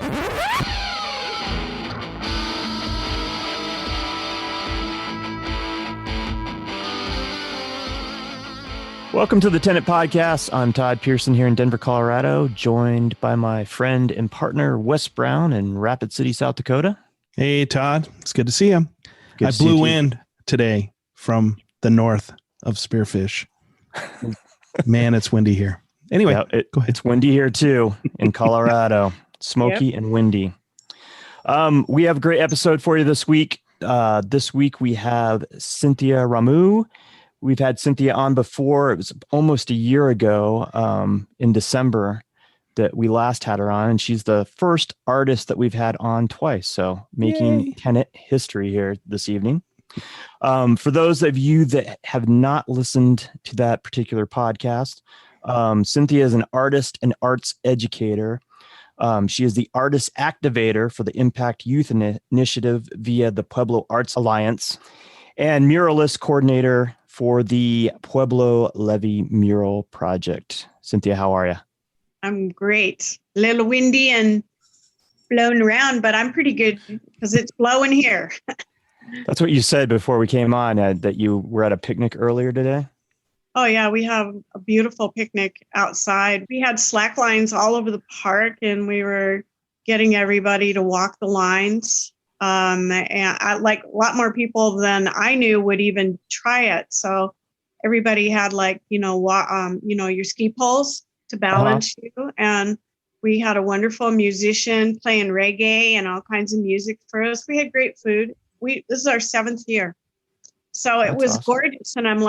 Welcome to the Tenant Podcast. I'm Todd Pearson here in Denver, Colorado, joined by my friend and partner, Wes Brown in Rapid City, South Dakota. Hey, Todd. It's good to see you. I blew in today from the north of Spearfish. Man, it's windy here. Anyway, go ahead. It's windy here too in Colorado. Smoky and windy. We have a great episode for you this week. This week we have Cynthia Ramu. We've had Cynthia on before. It was almost a year ago in December that we last had her on, and she's the first artist that we've had on twice. So making tenant history here this evening. For those of you that have not listened to that particular podcast, Cynthia is an artist and arts educator. She is the artist activator for the Impact Youth Initiative via the Pueblo Arts Alliance and muralist coordinator for the Pueblo Levee Mural Project. Cynthia, how are you? I'm great. A little windy and blowing around, but I'm pretty good because it's blowing here. That's what you said before we came on, that you were at a picnic earlier today. Oh, yeah. We have a beautiful picnic outside. We had slack lines all over the park, and we were getting everybody to walk the lines. And a lot more people than I knew would even try it. So everybody had your ski poles to balance you. And we had a wonderful musician playing reggae and all kinds of music for us. We had great food. This is our 7th year. So it was awesome. Gorgeous. And I'm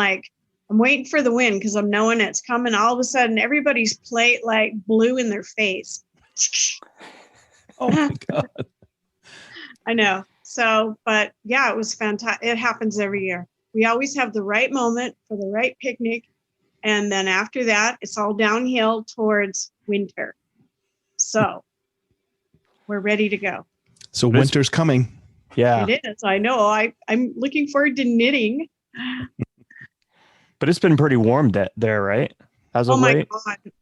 waiting for the wind because I'm knowing it's coming. All of a sudden, everybody's plate blew in their face. Oh my God. I know. So, but yeah, it was fantastic. It happens every year. We always have the right moment for the right picnic. And then after that, it's all downhill towards winter. So we're ready to go. So winter's coming. Yeah. It is. I know. I'm looking forward to knitting. But it's been pretty warm there, right? As of late?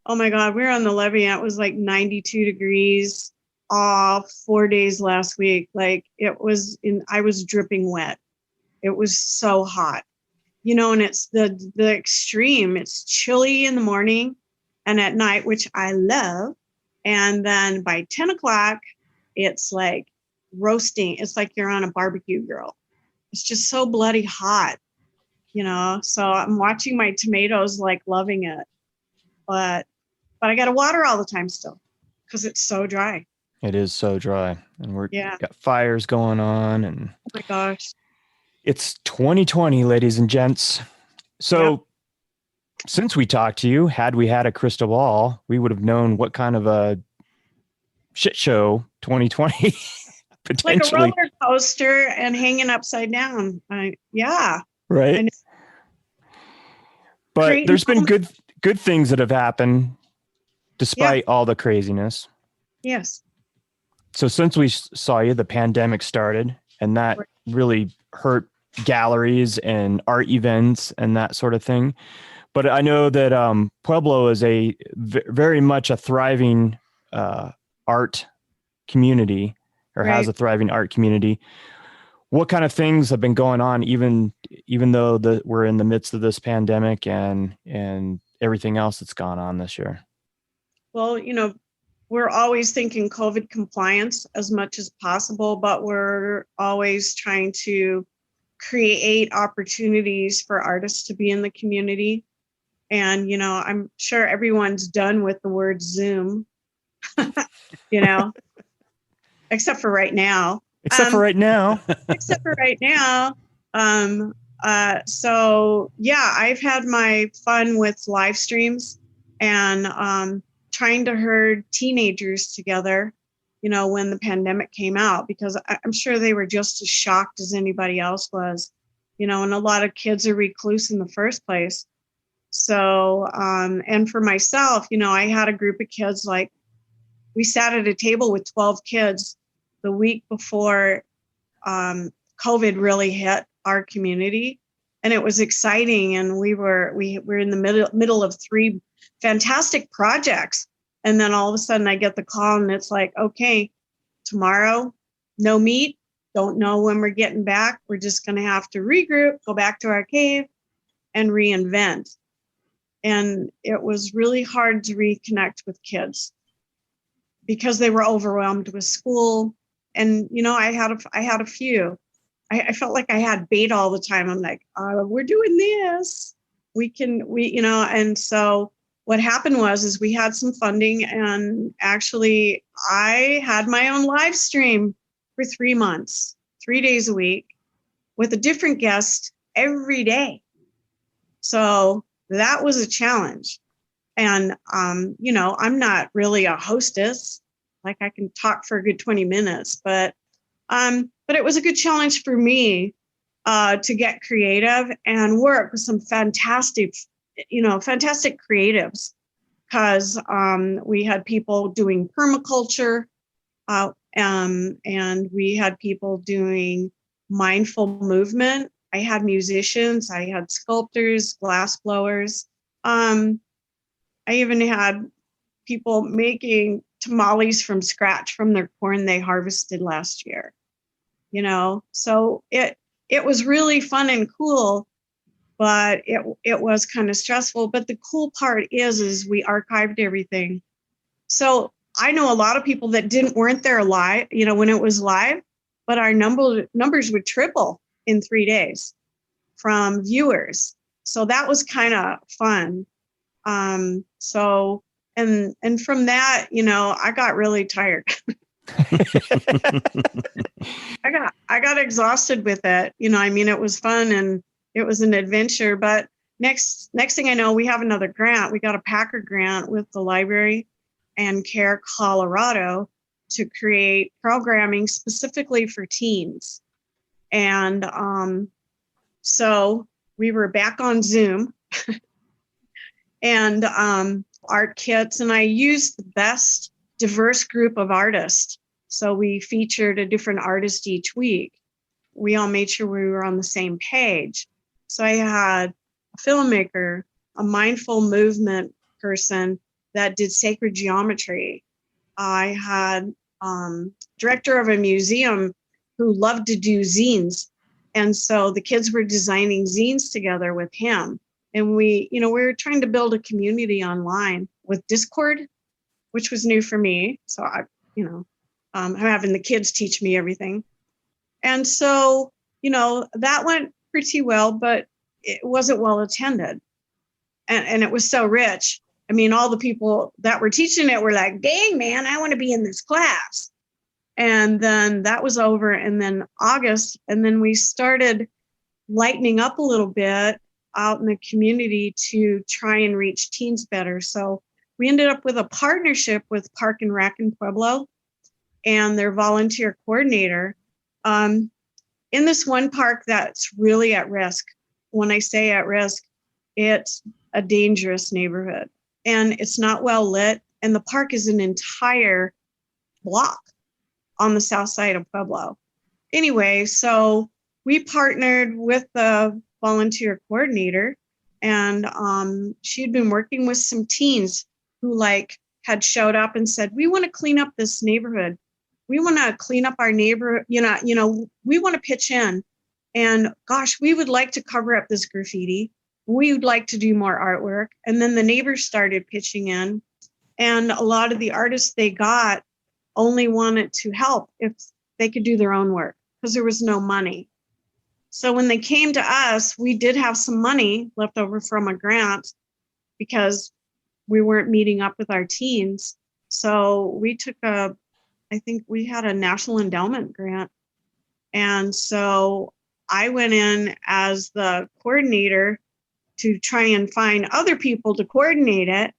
Oh my God. We were on the levee and it was 92 degrees. 4 days last week. I was dripping wet. It was so hot, and it's the extreme. It's chilly in the morning and at night, which I love. And then by 10 o'clock, it's like roasting. It's like you're on a barbecue grill. It's just so bloody hot, so I'm watching my tomatoes, loving it, but I got to water all the time still because it's so dry. It is so dry, and we've got fires going on, and oh my gosh, it's 2020, ladies and gents. So since we talked to you, had we had a crystal ball, we would have known what kind of a shit show 2020 potentially. Like a roller coaster and hanging upside down. Right. But there's been good things that have happened despite all the craziness. Yes. So since we saw you, the pandemic started, and that really hurt galleries and art events and that sort of thing. But I know that Pueblo is very much a thriving art community, or has a thriving art community. What kind of things have been going on, even though we're in the midst of this pandemic and everything else that's gone on this year? Well, we're always thinking COVID compliance as much as possible, but we're always trying to create opportunities for artists to be in the community. And, I'm sure everyone's done with the word Zoom, except for right now. Except for right now. So, I've had my fun with live streams and trying to herd teenagers together, when the pandemic came out, because I'm sure they were just as shocked as anybody else was, and a lot of kids are recluse in the first place. So, and for myself, I had a group of kids, we sat at a table with 12 kids the week before COVID really hit our community. And it was exciting. And we were in the middle of 3 fantastic projects. And then all of a sudden I get the call and it's like, okay, tomorrow, no meat. Don't know when we're getting back. We're just going to have to regroup, go back to our cave, and reinvent. And it was really hard to reconnect with kids because they were overwhelmed with school. And, I had a few. I felt like I had bait all the time. I'm like, we're doing this. And so what happened is we had some funding, and actually I had my own live stream for 3 months, 3 days a week with a different guest every day. So that was a challenge. And, I'm not really a hostess. Like I can talk for a good 20 minutes, but it was a good challenge for me to get creative and work with some fantastic creatives, because we had people doing permaculture, and we had people doing mindful movement. I had musicians, I had sculptors, glass blowers. I even had people making tamales from scratch from their corn they harvested last year. So it was really fun and cool, but it was kind of stressful. But the cool part is we archived everything. So I know a lot of people that weren't there live, when it was live, but our numbers would triple in 3 days from viewers. So that was kind of fun. And from that, I got really tired. I got exhausted with it. It was fun and it was an adventure. But next thing I know, we have another grant. We got a Packer grant with the library and Care Colorado to create programming specifically for teens. And so we were back on Zoom and art kits, and I used the best diverse group of artists. So we featured a different artist each week. We all made sure we were on the same page. So I had a filmmaker, a mindful movement person that did sacred geometry. I had director of a museum who loved to do zines. And so the kids were designing zines together with him. And we were trying to build a community online with Discord, which was new for me. So I'm having the kids teach me everything. And so, that went pretty well, but it wasn't well attended. And it was so rich. All the people that were teaching it were like, dang, man, I want to be in this class. And then that was over. And then August, and then we started lightening up a little bit out in the community to try and reach teens better. So we ended up with a partnership with Park and Rec in Pueblo and their volunteer coordinator in this one park that's really at risk. When I say at risk, it's a dangerous neighborhood and it's not well lit. And the park is an entire block on the south side of Pueblo. Anyway, so we partnered with the volunteer coordinator, and she'd been working with some teens who had showed up and said, we want to clean up this neighborhood. We want to clean up our neighborhood. We want to pitch in, and gosh, we would like to cover up this graffiti. We would like to do more artwork. And then the neighbors started pitching in, and a lot of the artists they got only wanted to help if they could do their own work because there was no money. So when they came to us, we did have some money left over from a grant because we weren't meeting up with our teens. So we took I think we had a National Endowment grant. And so I went in as the coordinator to try and find other people to coordinate it,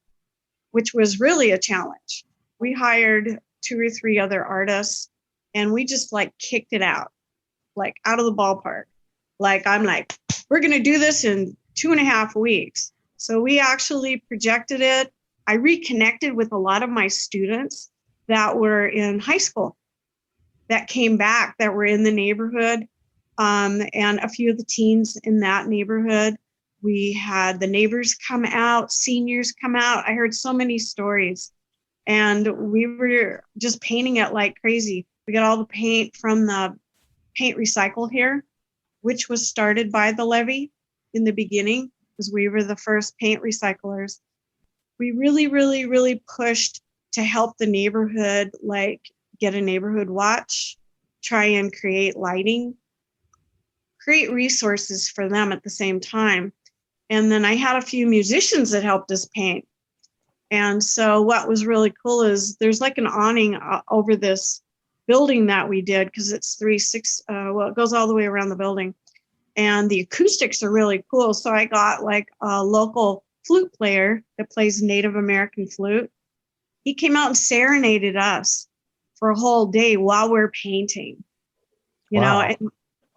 which was really a challenge. We hired 2 or 3 other artists and we just kicked it out of the ballpark. We're going to do this in 2.5 weeks. So we actually projected it. I reconnected with a lot of my students that were in high school that came back, that were in the neighborhood, and a few of the teens in that neighborhood. We had the neighbors come out, seniors come out. I heard so many stories, and we were just painting it like crazy. We got all the paint from the paint recycled here, which was started by the levee in the beginning, because we were the first paint recyclers. We really, really, really pushed to help the neighborhood, like get a neighborhood watch, try and create lighting, create resources for them at the same time. And then I had a few musicians that helped us paint. And so what was really cool is there's like an awning over this building that we did, because it's it goes all the way around the building. And the acoustics are really cool. So I got like a local flute player that plays Native American flute. He came out and serenaded us for a whole day while we're painting, you know, and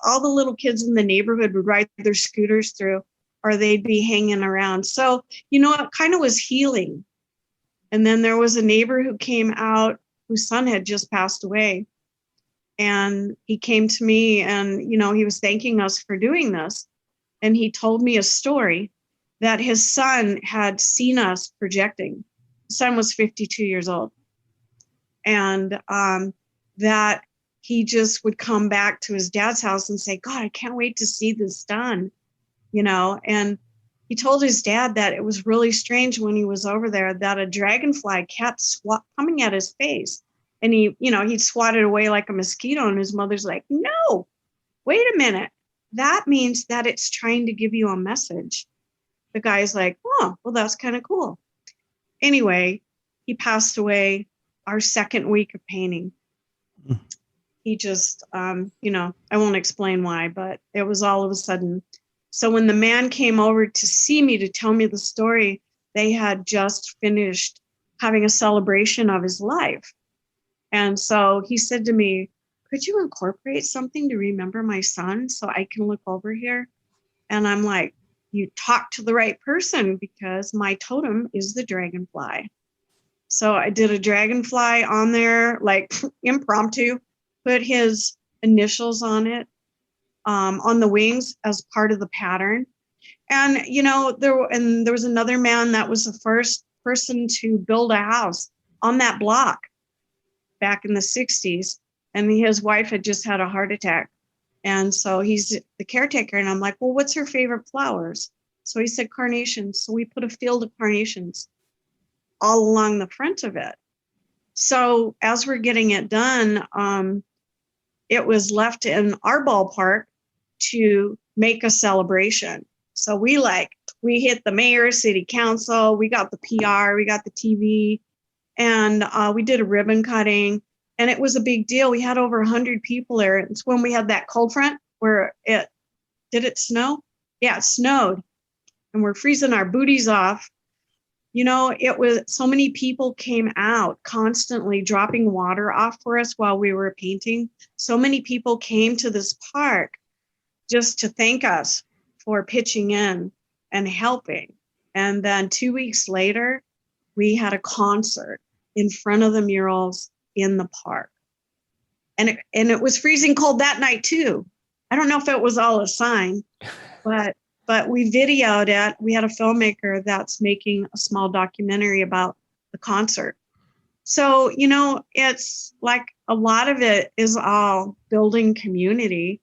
all the little kids in the neighborhood would ride their scooters through, or they'd be hanging around. So, you know, it kind of was healing. And then there was a neighbor who came out whose son had just passed away. And he came to me and, you know, he was thanking us for doing this. And he told me a story that his son had seen us projecting. His son was 52 years old. And that he just would come back to his dad's house and say, God, I can't wait to see this done, you know. And he told his dad that it was really strange when he was over there that a dragonfly kept coming at his face. And he, you know, he'd swat it away like a mosquito. And his mother's like, no, wait a minute. That means that it's trying to give you a message. The guy's like, oh, well, that's kind of cool. Anyway, he passed away our second week of painting. He just, you know, I won't explain why, but it was all of a sudden. So when the man came over to see me to tell me the story, they had just finished having a celebration of his life. And so he said to me, could you incorporate something to remember my son so I can look over here? And I'm like, you talked to the right person, because my totem is the dragonfly. So I did a dragonfly on there, like impromptu, put his initials on it, on the wings as part of the pattern. And, you know, there was another man that was the first person to build a house on that block back in the 60s. And his wife had just had a heart attack. And so he's the caretaker. And I'm like, well, what's her favorite flowers? So he said carnations. So we put a field of carnations all along the front of it. So as we're getting it done, it was left in our ballpark to make a celebration. So we hit the mayor, city council, we got the PR, we got the TV, and we did a ribbon cutting. And it was a big deal. We had over 100 people there. It's when we had that cold front where did it snow? Yeah, it snowed. And we're freezing our booties off. You know, it was so many people came out constantly dropping water off for us while we were painting. So many people came to this park just to thank us for pitching in and helping. And then 2 weeks later, we had a concert in front of the murals in the park. And it was freezing cold that night too. I don't know if it was all a sign, but we videoed it. We had a filmmaker that's making a small documentary about the concert. So, you know, it's like a lot of it is all building community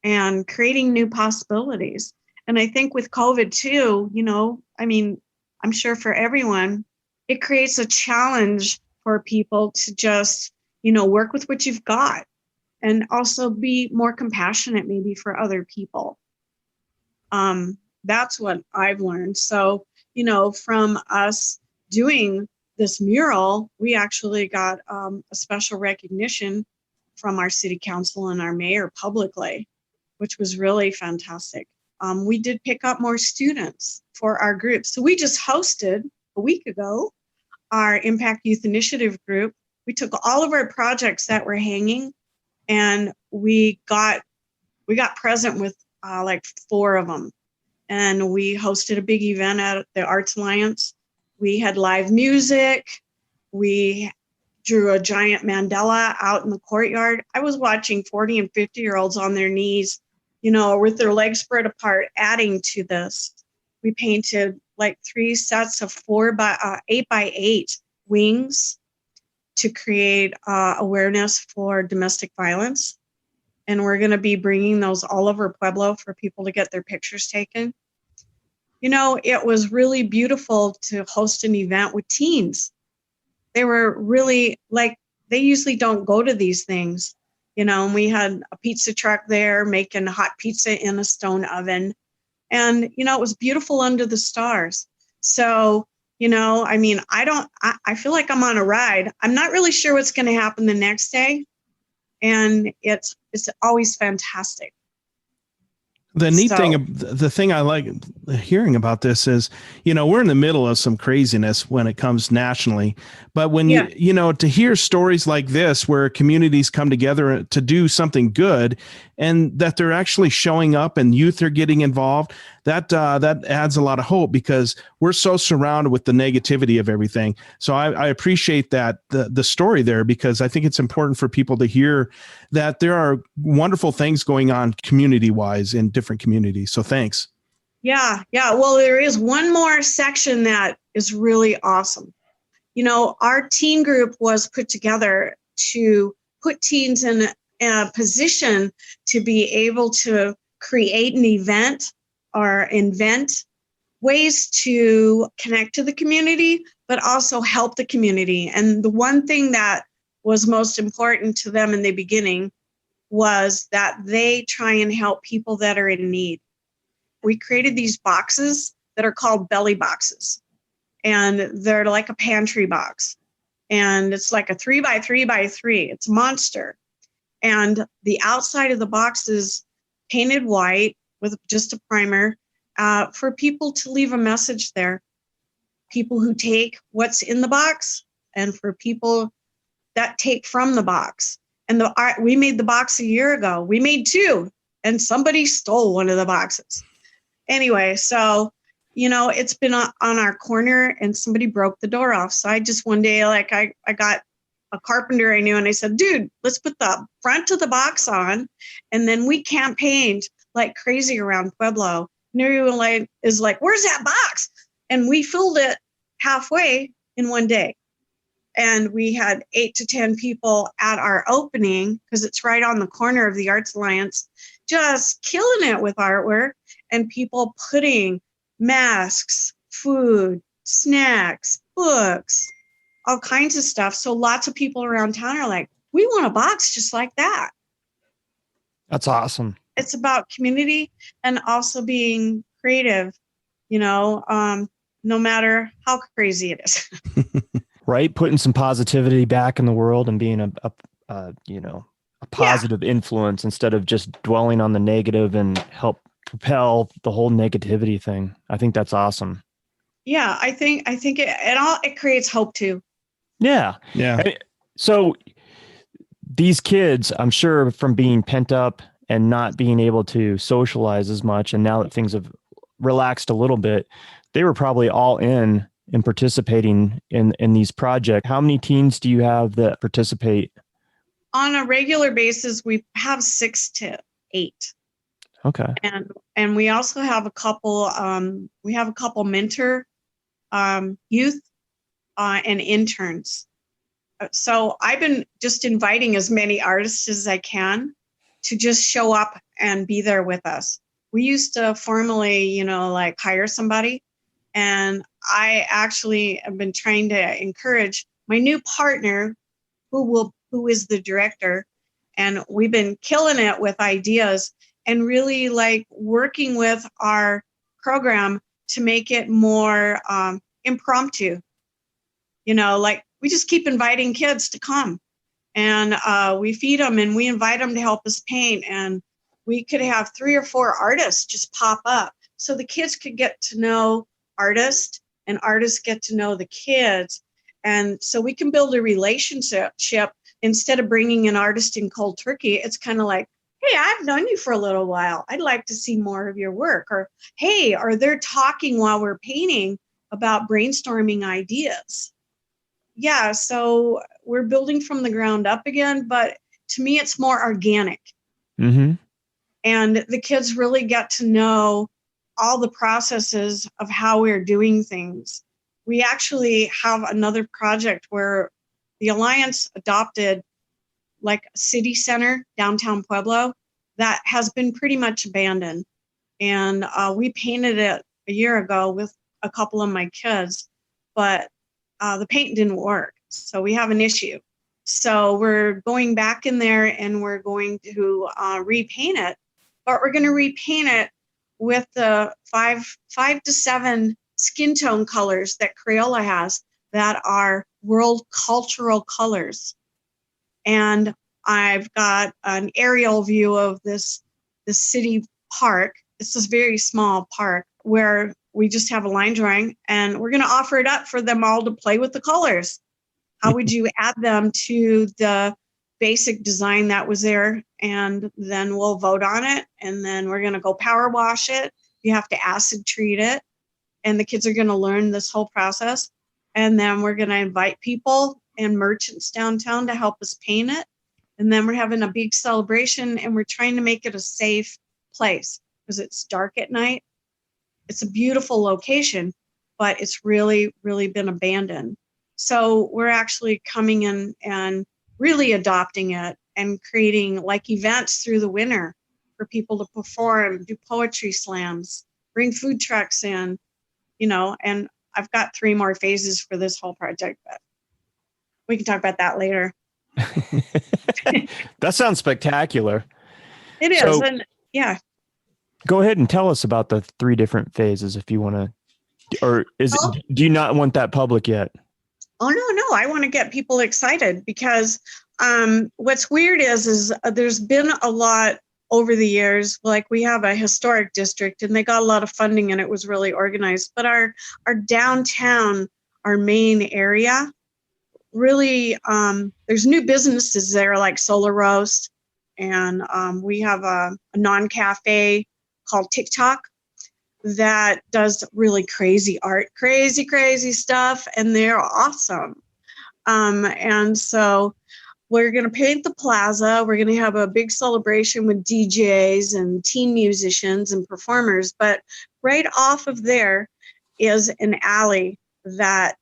and creating new possibilities. And I think with COVID too, you know, I mean, I'm sure for everyone, it creates a challenge for people to just, you know, work with what you've got and also be more compassionate maybe for other people. That's what I've learned. So, you know, from us doing this mural, we actually got a special recognition from our city council and our mayor publicly, which was really fantastic. We did pick up more students for our group. So we just hosted a week ago our Impact Youth Initiative group. We took all of our projects that were hanging and we got present with like 4 of them. And we hosted a big event at the Arts Alliance. We had live music. We drew a giant mandala out in the courtyard. I was watching 40 and 50-year-olds on their knees, you know, with their legs spread apart, adding to this. We painted like 3 sets of 8 by 8 wings to create awareness for domestic violence. And we're going to be bringing those all over Pueblo for people to get their pictures taken. You know, it was really beautiful to host an event with teens. They were really like, they usually don't go to these things, you know, and we had a pizza truck there making hot pizza in a stone oven. And, you know, it was beautiful under the stars. So, you know, I mean, I feel like I'm on a ride. I'm not really sure what's going to happen the next day. And it's always fantastic. The neat thing, the thing I like hearing about this is, you know, we're in the middle of some craziness when it comes nationally, but when you know, to hear stories like this, where communities come together to do something good and that they're actually showing up and youth are getting involved, that adds a lot of hope, because we're so surrounded with the negativity of everything. So I appreciate that, the story there, because I think it's important for people to hear that there are wonderful things going on community wise in different communities. So thanks. Yeah. Well, there is one more section that is really awesome. You know, our teen group was put together to put teens in a position to be able to create an event or invent ways to connect to the community, but also help the community. And the one thing that was most important to them in the beginning was that they try and help people that are in need. We created these boxes that are called belly boxes, and they're like a pantry box. And it's like a 3x3x3. It's a monster. And the outside of the box is painted white with just a primer for people to leave a message there. People who take what's in the box, and for people that take from the box. And we made the box a year ago. We made two, and somebody stole one of the boxes. Anyway, so, you know, it's been on our corner, and somebody broke the door off. So I just one day, like I got a carpenter I knew, and I said, dude, let's put the front of the box on, and then we campaigned like crazy around Pueblo. And everyone is like, where's that box? And we filled it halfway in one day. And we had 8 to 10 people at our opening, because it's right on the corner of the Arts Alliance, just killing it with artwork, and people putting masks, food, snacks, books, all kinds of stuff. So lots of people around town are like, we want a box just like that. That's awesome. It's about community and also being creative, you know, no matter how crazy it is. Right. Putting some positivity back in the world and being a positive influence instead of just dwelling on the negative, and help propel the whole negativity thing. I think that's awesome. Yeah. I think it creates hope too. Yeah. So these kids, I'm sure, from being pent up and not being able to socialize as much, and now that things have relaxed a little bit, they were probably all in participating in these projects. How many teens do you have that participate? On a regular basis, we have 6 to 8. Okay. And we also have a couple mentor youth and interns. So I've been just inviting as many artists as I can to just show up and be there with us. We used to formally, like hire somebody. And I actually have been trying to encourage my new partner, who is the director. And we've been killing it with ideas and really like working with our program to make it more impromptu. Like we just keep inviting kids to come, and we feed them and we invite them to help us paint. And we could have 3 or 4 artists just pop up. So the kids could get to know artists, and artists get to know the kids. And so we can build a relationship instead of bringing an artist in cold turkey. It's kind of like, hey, I've known you for a little while. I'd like to see more of your work. Or, hey, or they're talking while we're painting about brainstorming ideas. Yeah, so we're building from the ground up again, but to me, it's more organic. Mm-hmm. And the kids really get to know all the processes of how we're doing things. We actually have another project where the Alliance adopted like a city center, downtown Pueblo, that has been pretty much abandoned. And we painted it a year ago with a couple of my kids, but the paint didn't work. So we have an issue. So we're going back in there and we're going to repaint it, but we're going to repaint it with the five to seven skin tone colors that Crayola has that are world cultural colors. And I've got an aerial view of this city park. It's this very small park where we just have a line drawing, and we're going to offer it up for them all to play with the colors. How would you add them to the basic design that was there? And then we'll vote on it. And then we're going to go power wash it. You have to acid treat it. And the kids are going to learn this whole process. And then we're going to invite people and merchants downtown to help us paint it. And then we're having a big celebration, and we're trying to make it a safe place because it's dark at night. It's a beautiful location, but it's really, really been abandoned. So we're actually coming in and really adopting it and creating like events through the winter for people to perform, do poetry slams, bring food trucks in, and I've got 3 more phases for this whole project, but we can talk about that later. That sounds spectacular. It is. So, and yeah. Go ahead and tell us about the 3 different phases if you want to, or do you not want that public yet? Oh, no. I want to get people excited because what's weird is there's been a lot over the years. Like we have a historic district and they got a lot of funding and it was really organized. But our downtown, our main area, really, there's new businesses there like Solar Roast. And we have a non-cafe called TikTok that does really crazy art, crazy stuff, and they're awesome. And so we're going to paint the plaza. We're going to have a big celebration with DJs and teen musicians and performers. But right off of there is an alley that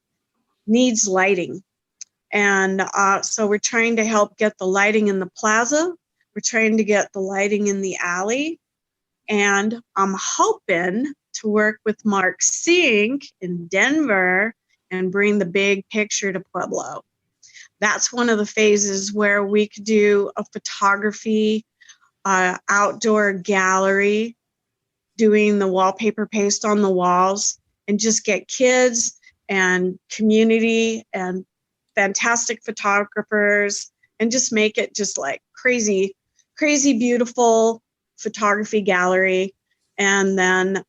needs lighting. And so we're trying to help get the lighting in the plaza. We're trying to get the lighting in the alley. And I'm hoping to work with Mark Sink in Denver and bring the big picture to Pueblo. That's one of the phases where we could do a photography, outdoor gallery, doing the wallpaper paste on the walls, and just get kids and community and fantastic photographers and just make it just like crazy beautiful photography gallery. And then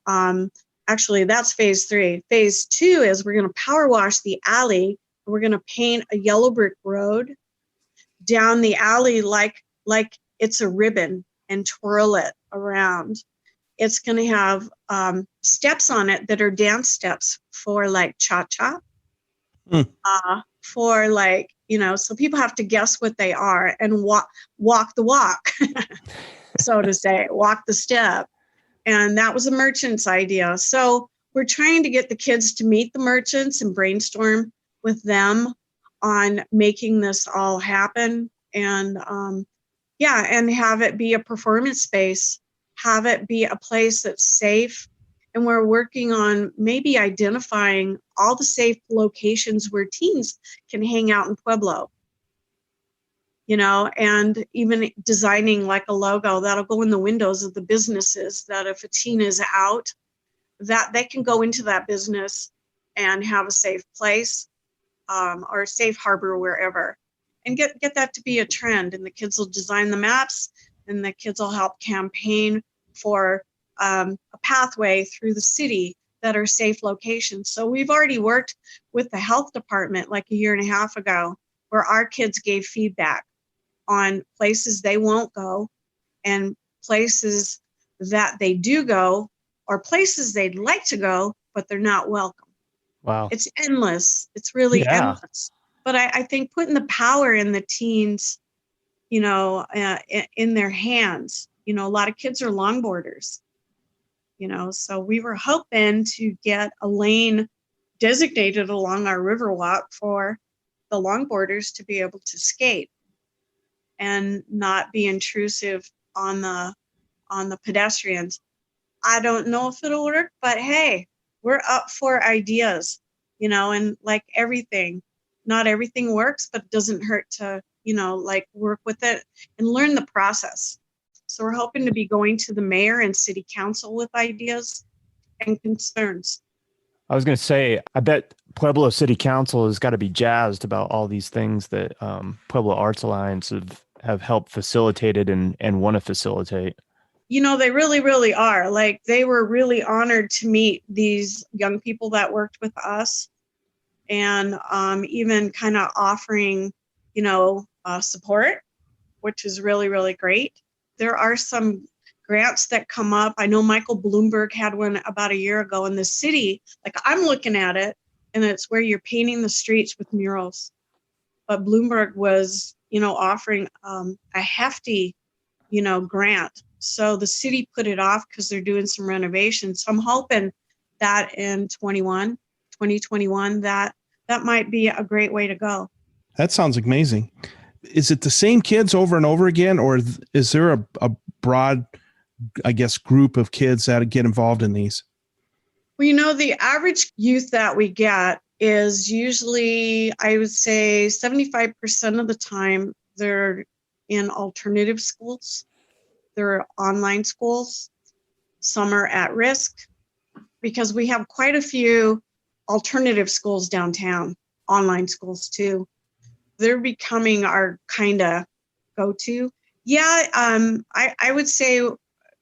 actually that's phase 3. Phase 2 is we're going to power wash the alley. We're going to paint a yellow brick road down the alley like it's a ribbon and twirl it around. It's going to have steps on it that are dance steps for like cha-cha, for like, so people have to guess what they are and walk the walk, so to say, walk the step. And that was a merchant's idea. So we're trying to get the kids to meet the merchants and brainstorm with them on making this all happen. And and have it be a performance space, have it be a place that's safe. And we're working on maybe identifying all the safe locations where teens can hang out in Pueblo, and even designing like a logo that'll go in the windows of the businesses that if a teen is out, that they can go into that business and have a safe place or a safe harbor wherever, and get that to be a trend. And the kids will design the maps, and the kids will help campaign for a pathway through the city that are safe locations. So we've already worked with the health department like a year and a half ago, where our kids gave feedback on places they won't go and places that they do go, or places they'd like to go, but they're not welcome. Wow. It's endless. It's really endless. But I think putting the power in the teens, in their hands, a lot of kids are longboarders, so we were hoping to get a lane designated along our Riverwalk for the longboarders to be able to skate and not be intrusive on the pedestrians. I don't know if it'll work, but hey, we're up for ideas, and like everything, not everything works, but it doesn't hurt to, like work with it and learn the process. So we're hoping to be going to the mayor and city council with ideas and concerns. I was going to say, I bet Pueblo City Council has got to be jazzed about all these things that Pueblo Arts Alliance have helped facilitated and want to facilitate. They really, really are. Like, they were really honored to meet these young people that worked with us, and even kind of offering, support, which is really, really great. There are some grants that come up. I know Michael Bloomberg had one about a year ago in the city. Like, I'm looking at it, and it's where you're painting the streets with murals. But Bloomberg was, offering a hefty, grant. So the city put it off because they're doing some renovations. So I'm hoping that in 2021, that might be a great way to go. That sounds amazing. Is it the same kids over and over again, or is there a broad, I guess, group of kids that get involved in these? Well, the average youth that we get is usually, I would say 75% of the time, they're in alternative schools. They're online schools. Some are at risk because we have quite a few alternative schools downtown, online schools too. They're becoming our kind of go-to. Yeah, I would say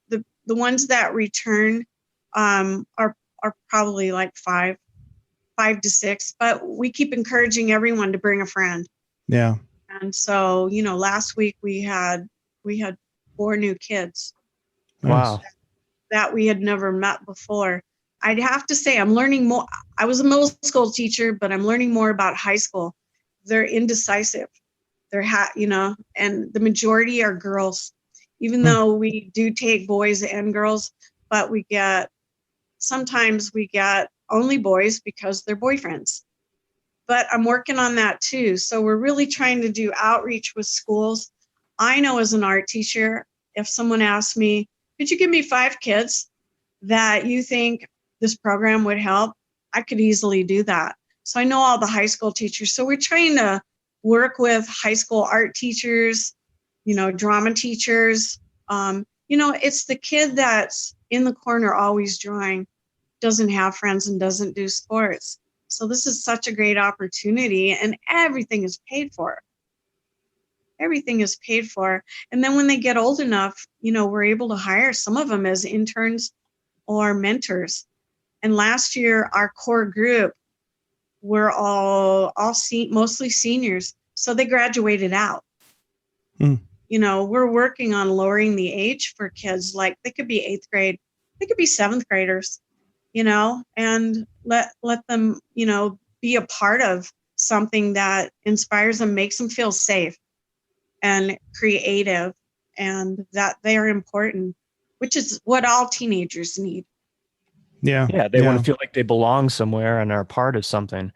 the ones that return are probably like five to six, but we keep encouraging everyone to bring a friend. Yeah. And so, last week we had 4 new kids. Wow. That we had never met before. I'd have to say I'm learning more. I was a middle school teacher, but I'm learning more about high school. They're indecisive. They're and the majority are girls, even though we do take boys and girls, but sometimes we get only boys because they're boyfriends. But I'm working on that too. So we're really trying to do outreach with schools. I know as an art teacher, if someone asked me, could you give me 5 kids that you think this program would help? I could easily do that. So I know all the high school teachers. So we're trying to work with high school art teachers, drama teachers. It's the kid that's in the corner always drawing, doesn't have friends and doesn't do sports. So this is such a great opportunity, and everything is paid for. Everything is paid for. And then when they get old enough, we're able to hire some of them as interns or mentors. And last year, our core group were all mostly seniors. So they graduated out. We're working on lowering the age for kids. Like, they could be 8th grade, they could be 7th graders, and let them, be a part of something that inspires them, makes them feel safe and creative, and that they are important, which is what all teenagers need. Yeah, they want to feel like they belong somewhere and are part of something.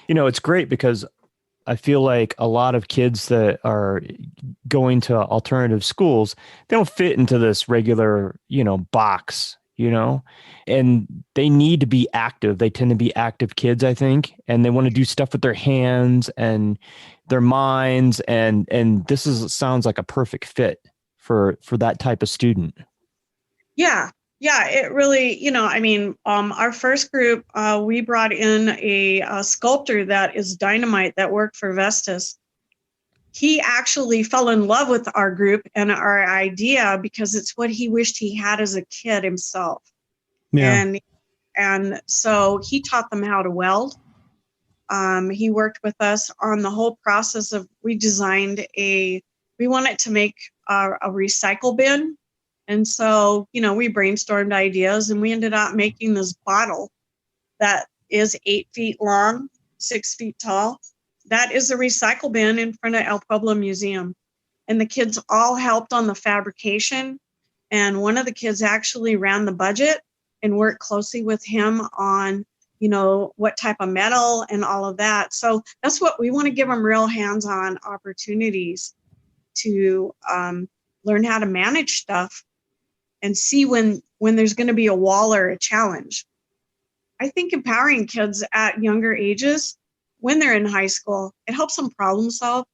It's great because I feel like a lot of kids that are going to alternative schools, they don't fit into this regular, box, and they need to be active. They tend to be active kids, I think, and they want to do stuff with their hands and their minds. And this sounds like a perfect fit for that type of student. Yeah, it really, our first group, we brought in a sculptor that is dynamite that worked for Vestas. He actually fell in love with our group and our idea because it's what he wished he had as a kid himself. Yeah. And so he taught them how to weld. He worked with us on the whole process of, we wanted to make a recycle bin. And so, we brainstormed ideas, and we ended up making this bottle that is 8 feet long, 6 feet tall. That is a recycle bin in front of El Pueblo Museum. And the kids all helped on the fabrication. And one of the kids actually ran the budget and worked closely with him on what type of metal and all of that. So that's what we want to give them, real hands-on opportunities to learn how to manage stuff and see when there's going to be a wall or a challenge. I think empowering kids at younger ages, when they're in high school, it helps them problem solve,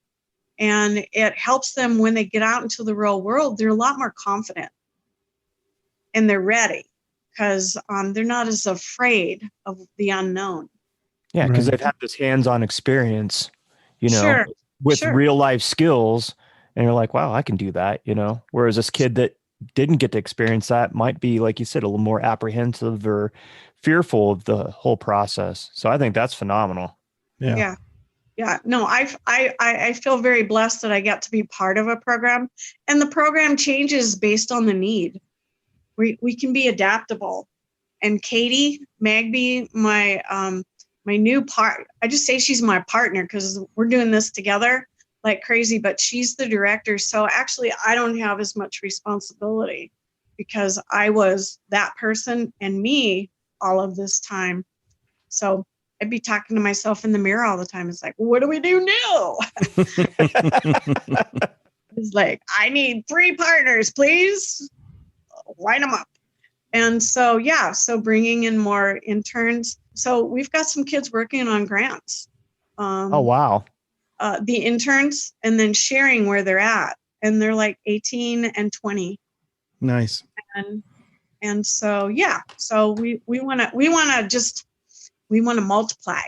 and it helps them when they get out into the real world. They're a lot more confident and they're ready because they're not as afraid of the unknown. Yeah, because they've had this hands-on experience, with real life skills, and you're like, wow, I can do that, Whereas this kid that didn't get to experience that might be, like you said, a little more apprehensive or fearful of the whole process. So I think that's phenomenal. Yeah. No, I feel very blessed that I get to be part of a program, and the program changes based on the need. We can be adaptable. And Katie Magby, my new I just say she's my partner because we're doing this together like crazy, but she's the director. So actually I don't have as much responsibility because I was that person and me all of this time. So I'd be talking to myself in the mirror all the time. It's like, what do we do now? It's like, I need 3 partners, please. Line them up. And so, so bringing in more interns. So we've got some kids working on grants. Oh, wow. The interns, and then sharing where they're at. And they're like 18 and 20. Nice. And so, so we want to multiply.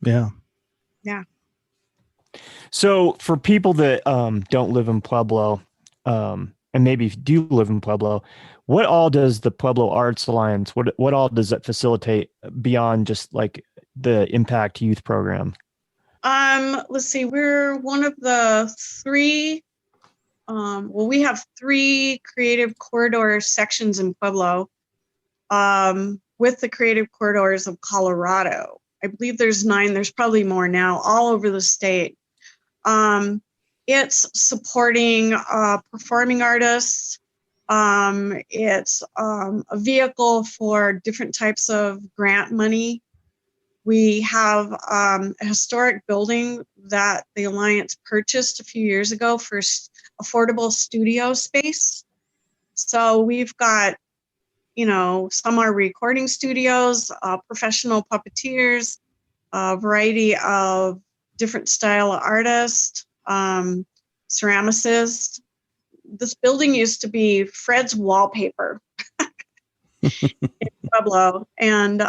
Yeah. Yeah. So for people that don't live in Pueblo, and maybe do live in Pueblo, what all does the Pueblo Arts Alliance, what all does it facilitate beyond just like the Impact Youth Program? Let's see, we're one of the 3, we have 3 creative corridor sections in Pueblo, with the creative corridors of Colorado. I believe there's 9, there's probably more now, all over the state. It's supporting performing artists. It's a vehicle for different types of grant money. We have a historic building that the Alliance purchased a few years ago for affordable studio space. So we've got, some are recording studios, professional puppeteers, a variety of different style of artists, ceramicists. This building used to be Fred's Wallpaper in Pueblo. And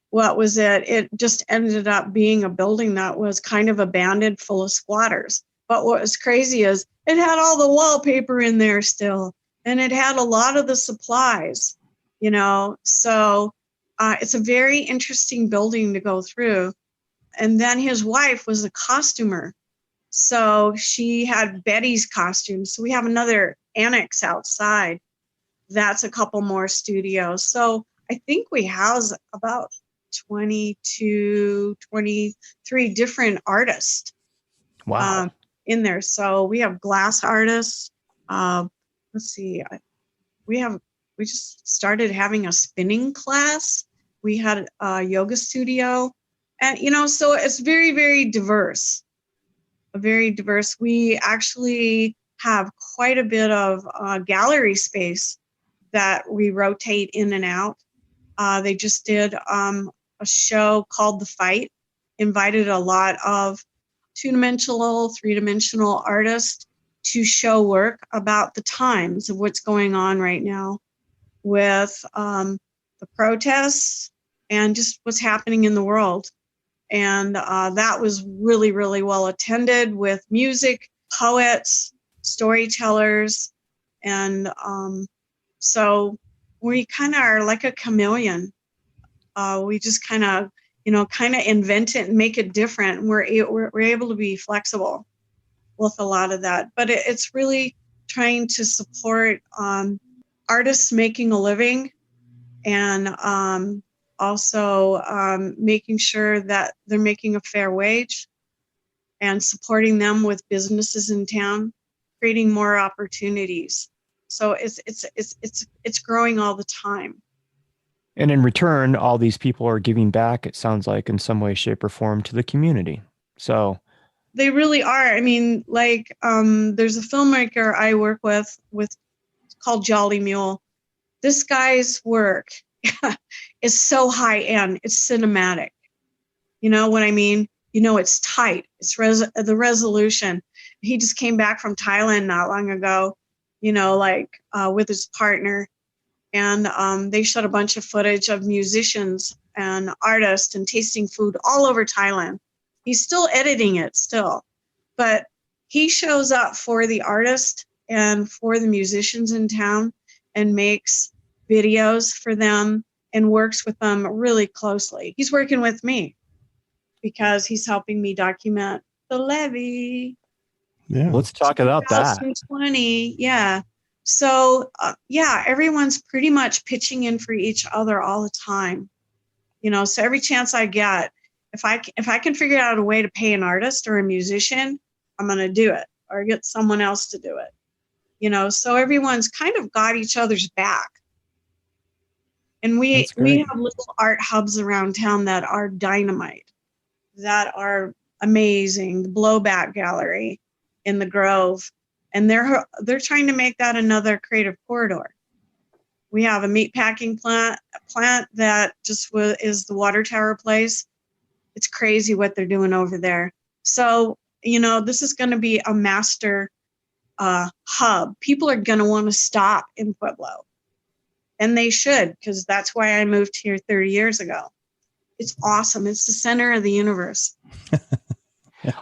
what was it? It just ended up being a building that was kind of abandoned, full of squatters. But what was crazy is it had all the wallpaper in there still, and it had a lot of the supplies, So it's a very interesting building to go through. And then his wife was a costumer. So she had Betty's costumes. So we have another annex outside. That's a couple more studios. So I think we house about 22, 23 different artists. Wow. In there. So we have glass artists. Let's see. We just started having a spinning class. We had a yoga studio. And, so it's very, very diverse. Very diverse. We actually have quite a bit of gallery space that we rotate in and out. They just did a show called The Fight, invited a lot of 2-dimensional, 3-dimensional artists to show work about the times of what's going on right now with the protests and just what's happening in the world. And that was really, really well attended with music, poets, storytellers. And so we kind of are like a chameleon. We just kind of invent it and make it different. We're able to be flexible with a lot of that. But it's really trying to support artists making a living, and also making sure that they're making a fair wage, and supporting them with businesses in town, creating more opportunities. So it's growing all the time. And in return, all these people are giving back, it sounds like, in some way, shape, or form to the community. So they really are. I mean, like, there's a filmmaker I work with called Jolly Mule. This guy's work is so high end. It's cinematic. You know what I mean? You know, it's tight. It's the resolution. He just came back from Thailand not long ago, you know, like with his partner. And they shot a bunch of footage of musicians and artists and tasting food all over Thailand. He's still editing it still. But he shows up for the artist and for the musicians in town and makes videos for them and works with them really closely. He's working with me because he's helping me document the levee. Yeah, let's talk about that. 2020, yeah. So, yeah, everyone's pretty much pitching in for each other all the time. You know, so every chance I get, if I can figure out a way to pay an artist or a musician, I'm going to do it, or get someone else to do it. You know, so everyone's kind of got each other's back. And we have little art hubs around town that are dynamite, that are amazing. The Blowback Gallery in the Grove, and they're trying to make that another creative corridor. We have a meat packing plant that just is the water tower place. It's crazy what they're doing over there. So, you know, this is going to be a master hub. People are going to want to stop in Pueblo. And they should, because that's why I moved here 30 years ago. It's awesome. It's the center of the universe.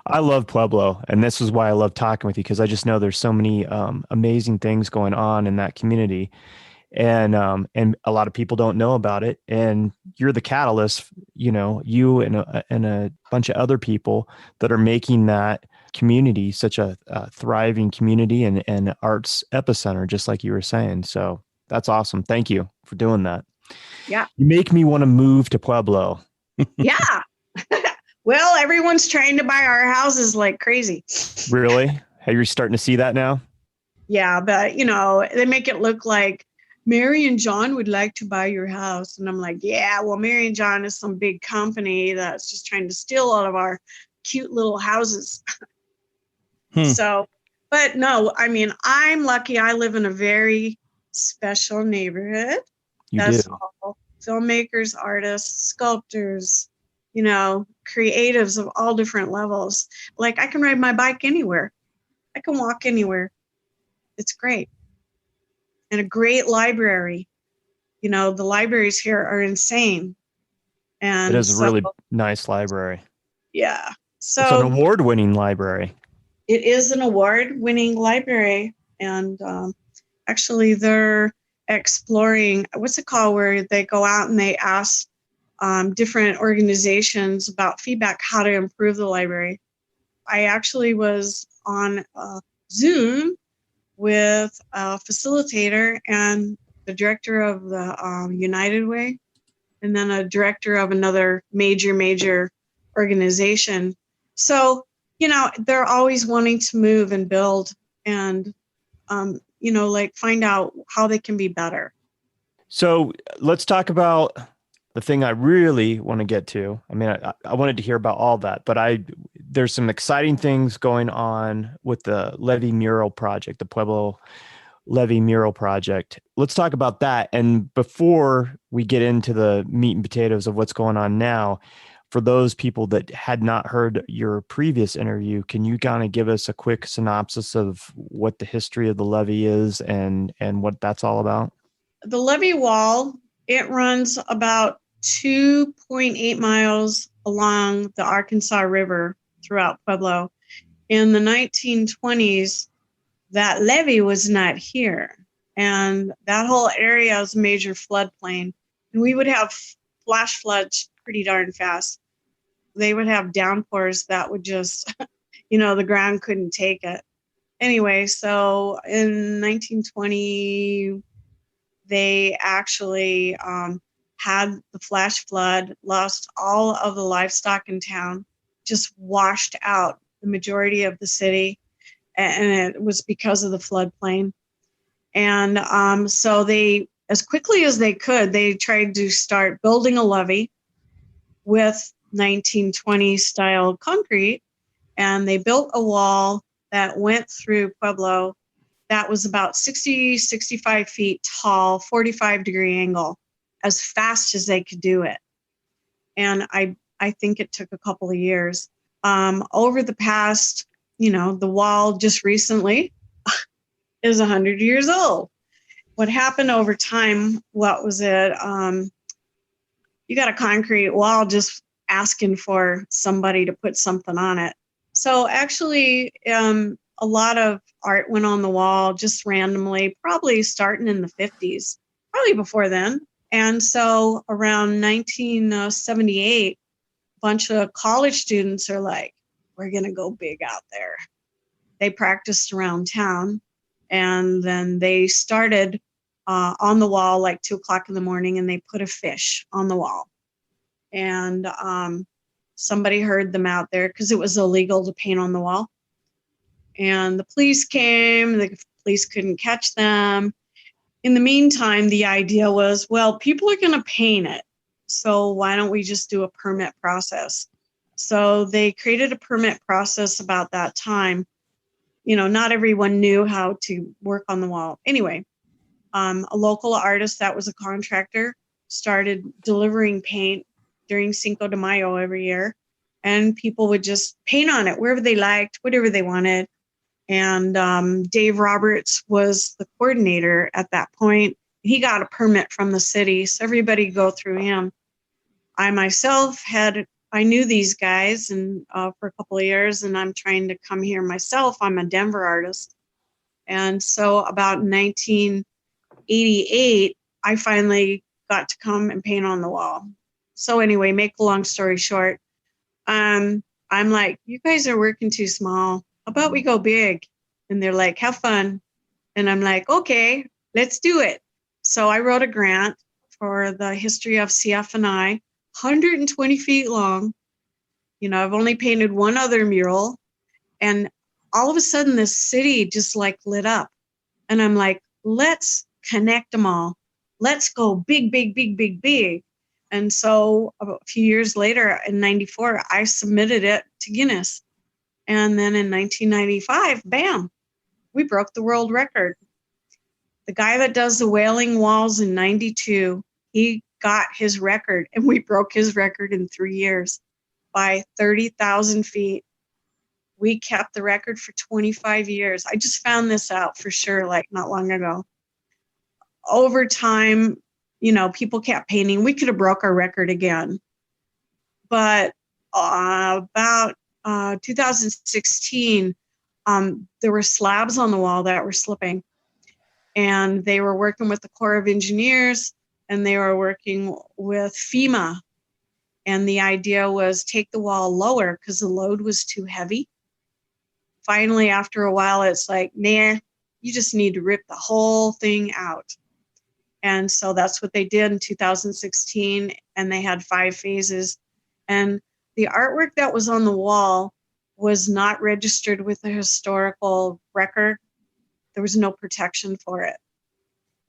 I love Pueblo, and this is why I love talking with you, because I just know there's so many amazing things going on in that community, and a lot of people don't know about it. And you're the catalyst, you know, you and a bunch of other people that are making that community such a thriving community and arts epicenter, just like you were saying. So that's awesome. Thank you for doing that. Yeah. You make me want to move to Pueblo. Yeah. Well, everyone's trying to buy our houses like crazy. Really? Are you starting to see that now? Yeah, but, you know, they make it look like Mary and John would like to buy your house. And I'm like, yeah, well, Mary and John is some big company that's just trying to steal all of our cute little houses. So, but no, I mean, I'm lucky. I live in a very special neighborhood. That's all filmmakers, artists, sculptors, you know, creatives of all different levels. Like, I can ride my bike anywhere. I can walk anywhere. It's great. And a great library. You know, the libraries here are insane. And it is a really nice library. Yeah. So it's an award-winning library. It is an award-winning library. And actually, they're exploring, what's it called, where they go out and they ask different organizations about feedback, how to improve the library. I actually was on Zoom with a facilitator and the director of the United Way, and then a director of another major organization. So, you know, they're always wanting to move and build and, you know, like find out how they can be better. So let's talk about the thing I really want to get to. I mean, I wanted to hear about all that, but there's some exciting things going on with the Levee Mural Project, the Pueblo Levee Mural Project. Let's talk about that. And before we get into the meat and potatoes of what's going on now, for those people that had not heard your previous interview, can you kind of give us a quick synopsis of what the history of the levee is and what that's all about? The levee wall, it runs about 2.8 miles along the Arkansas River throughout Pueblo. In the 1920s, that levee was not here. And that whole area is a major floodplain. And we would have flash floods pretty darn fast. They would have downpours that would just, you know, the ground couldn't take it. Anyway, so in 1920, they actually had the flash flood, lost all of the livestock in town, just washed out the majority of the city. And it was because of the floodplain. And so they as quickly as they could, they tried to start building a levee with 1920 style concrete. And they built a wall that went through Pueblo that was about 60, 65 feet tall, 45-degree angle, as fast as they could do it. And I think it took a couple of years. Over the past, the wall just recently is 100 years old. What happened over time, what was it? You got a concrete wall just asking for somebody to put something on it. So actually, a lot of art went on the wall just randomly, probably starting in the 50s, probably before then. And so around 1978, a bunch of college students are like, we're going to go big out there. They practiced around town, and then they started on the wall like 2:00 in the morning, and they put a fish on the wall. And somebody heard them out there because it was illegal to paint on the wall. And the police came, the police couldn't catch them. In the meantime, the idea was, well, people are going to paint it. So why don't we just do a permit process? So they created a permit process about that time. Not everyone knew how to work on the wall. Anyway, a local artist that was a contractor started delivering paint during Cinco de Mayo every year. And people would just paint on it wherever they liked, whatever they wanted. And Dave Roberts was the coordinator at that point. He got a permit from the city, so everybody go through him. I myself I knew these guys and for a couple of years, and I'm trying to come here myself. I'm a Denver artist. And so about 1988, I finally got to come and paint on the wall. So anyway, make a long story short, I'm like, you guys are working too small. How about we go big? And they're like, have fun. And I'm like, okay, let's do it. So I wrote a grant for the history of CF&I, 120 feet long. I've only painted one other mural. And all of a sudden, this city just like lit up. And I'm like, let's connect them all. Let's go big, big, big, big, big. And so a few years later, in 94, I submitted it to Guinness. And then in 1995, bam, we broke the world record. The guy that does the Wailing Walls in 92, he got his record, and we broke his record in 3 years by 30,000 feet. We kept the record for 25 years. I just found this out for sure, like not long ago. Over time, people kept painting. We could have broke our record again. But about 2016, there were slabs on the wall that were slipping. And they were working with the Corps of Engineers, and they were working with FEMA. And the idea was take the wall lower because the load was too heavy. Finally, after a while, it's like, nah, you just need to rip the whole thing out. And so that's what they did in 2016. And they had 5 phases. And the artwork that was on the wall was not registered with the historical record. There was no protection for it.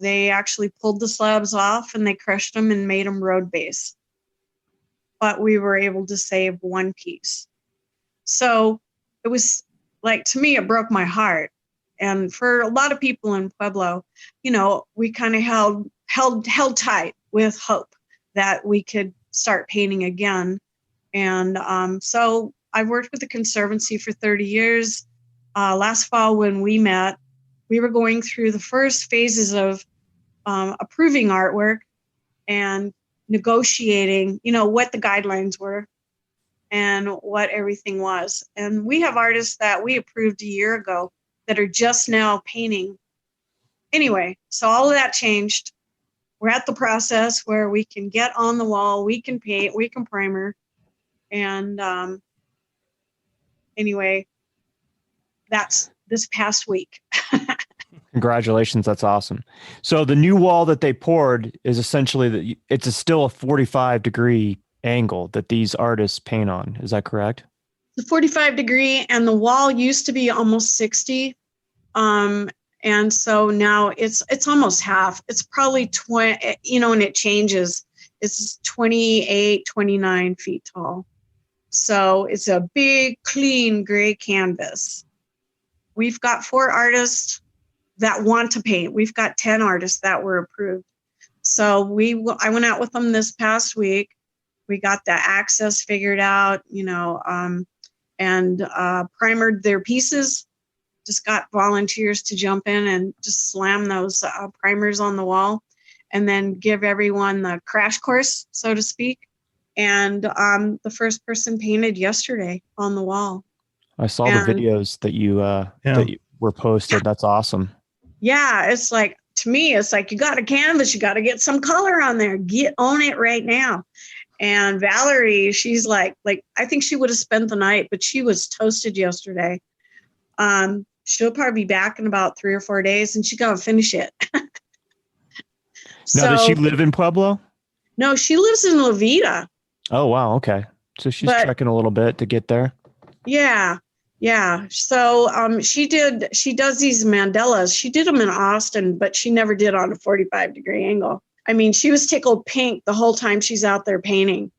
They actually pulled the slabs off and they crushed them and made them road base. But we were able to save one piece. So it was like, to me, it broke my heart. And for a lot of people in Pueblo, we kind of held tight with hope that we could start painting again. And so I've worked with the Conservancy for 30 years. Last fall when we met, we were going through the first phases of approving artwork and negotiating, what the guidelines were and what everything was. And we have artists that we approved a year ago that are just now painting. Anyway, so all of that changed. We're at the process where we can get on the wall, we can paint, we can primer. And anyway, that's this past week. Congratulations. That's awesome. So the new wall that they poured is essentially still a 45-degree angle that these artists paint on. Is that correct? The 45 degree, and the wall used to be almost 60. And so now it's almost half. It's probably 20, and it changes. It's 28, 29 feet tall. So it's a big, clean gray canvas. We've got 4 artists that want to paint. We've got 10 artists that were approved. So I went out with them this past week. We got the access figured out, and primered their pieces. Just got volunteers to jump in and just slam those primers on the wall, and then give everyone the crash course, so to speak. And the first person painted yesterday on the wall. I saw the videos that you were posted. That's awesome. Yeah, it's like, to me, it's like, you got a canvas, you got to get some color on there. Own it right now. And Valerie, she's like I think she would have spent the night, but she was toasted yesterday. She'll probably be back in about 3 or 4 days, and she's gonna finish it. Now, does she live in Pueblo? No, she lives in Levita. Oh, wow. Okay. So she's trekking a little bit to get there. Yeah. Yeah. So she does these mandalas. She did them in Austin, but she never did on a 45-degree angle. I mean, she was tickled pink the whole time she's out there painting.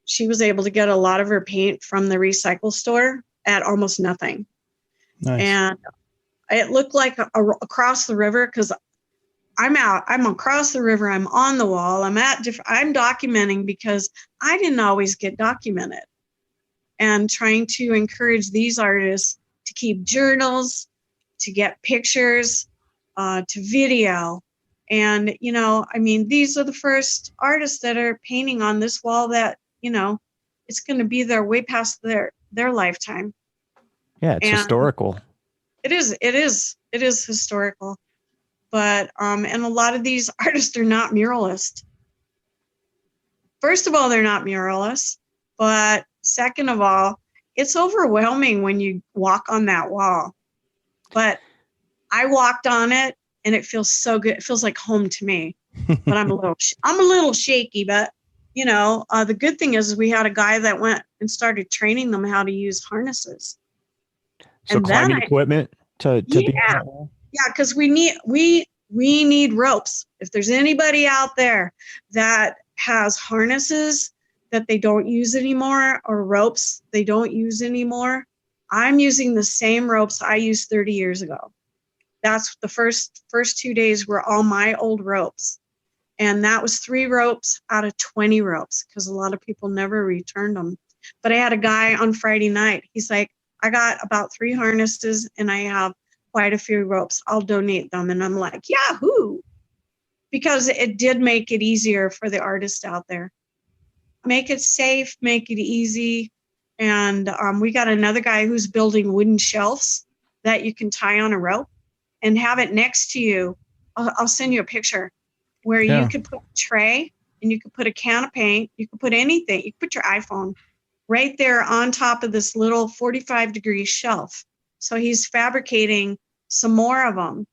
She was able to get a lot of her paint from the recycle store at almost nothing. Nice. And it looked like across the river, because I'm across the river, I'm on the wall, I'm documenting, because I didn't always get documented, and trying to encourage these artists to keep journals, to get pictures, to video. And, these are the first artists that are painting on this wall that, it's going to be there way past their lifetime. Yeah, it's historical. It is historical. But, and a lot of these artists are not muralists. First of all, they're not muralists. But second of all, it's overwhelming when you walk on that wall. But I walked on it, and it feels so good. It feels like home to me. But I'm a little shaky. But the good thing is we had a guy that went and started training them how to use harnesses. So and climbing equipment to be on that wall? Yeah, because we need ropes. If there's anybody out there that has harnesses that they don't use anymore, or ropes they don't use anymore, I'm using the same ropes I used 30 years ago. That's the first 2 days were all my old ropes. And that was 3 ropes out of 20 ropes, because a lot of people never returned them. But I had a guy on Friday night. He's like, I got about 3 harnesses and I have quite a few ropes. I'll donate them. And I'm like, yahoo! Because it did make it easier for the artist out there. Make it safe, make it easy. And we got another guy who's building wooden shelves that you can tie on a rope and have it next to you. I'll send you a picture where you could put a tray, and you could put a can of paint. You could put anything. You could put your iPhone right there on top of this little 45-degree shelf. So he's fabricating some more of them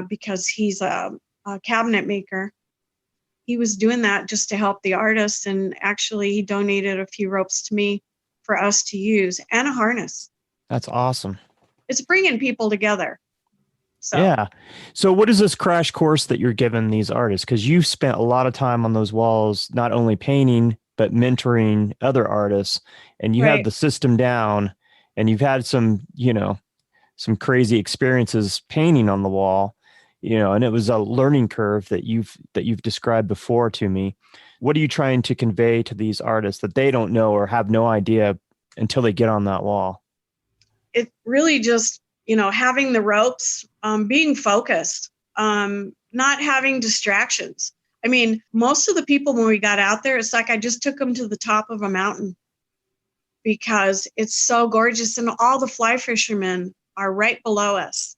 because he's a cabinet maker. He was doing that just to help the artist, and actually he donated a few ropes to me for us to use, and a harness. That's awesome. It's bringing people together. So. Yeah. So what is this crash course that you're giving these artists? Because you've spent a lot of time on those walls, not only painting, but mentoring other artists, and you have the system down, and you've had some crazy experiences painting on the wall, and it was a learning curve that you've described before to me. What are you trying to convey to these artists that they don't know or have no idea until they get on that wall? It really just, having the ropes, being focused, not having distractions. I mean, most of the people when we got out there, it's like I just took them to the top of a mountain because it's so gorgeous, and all the fly fishermen are right below us.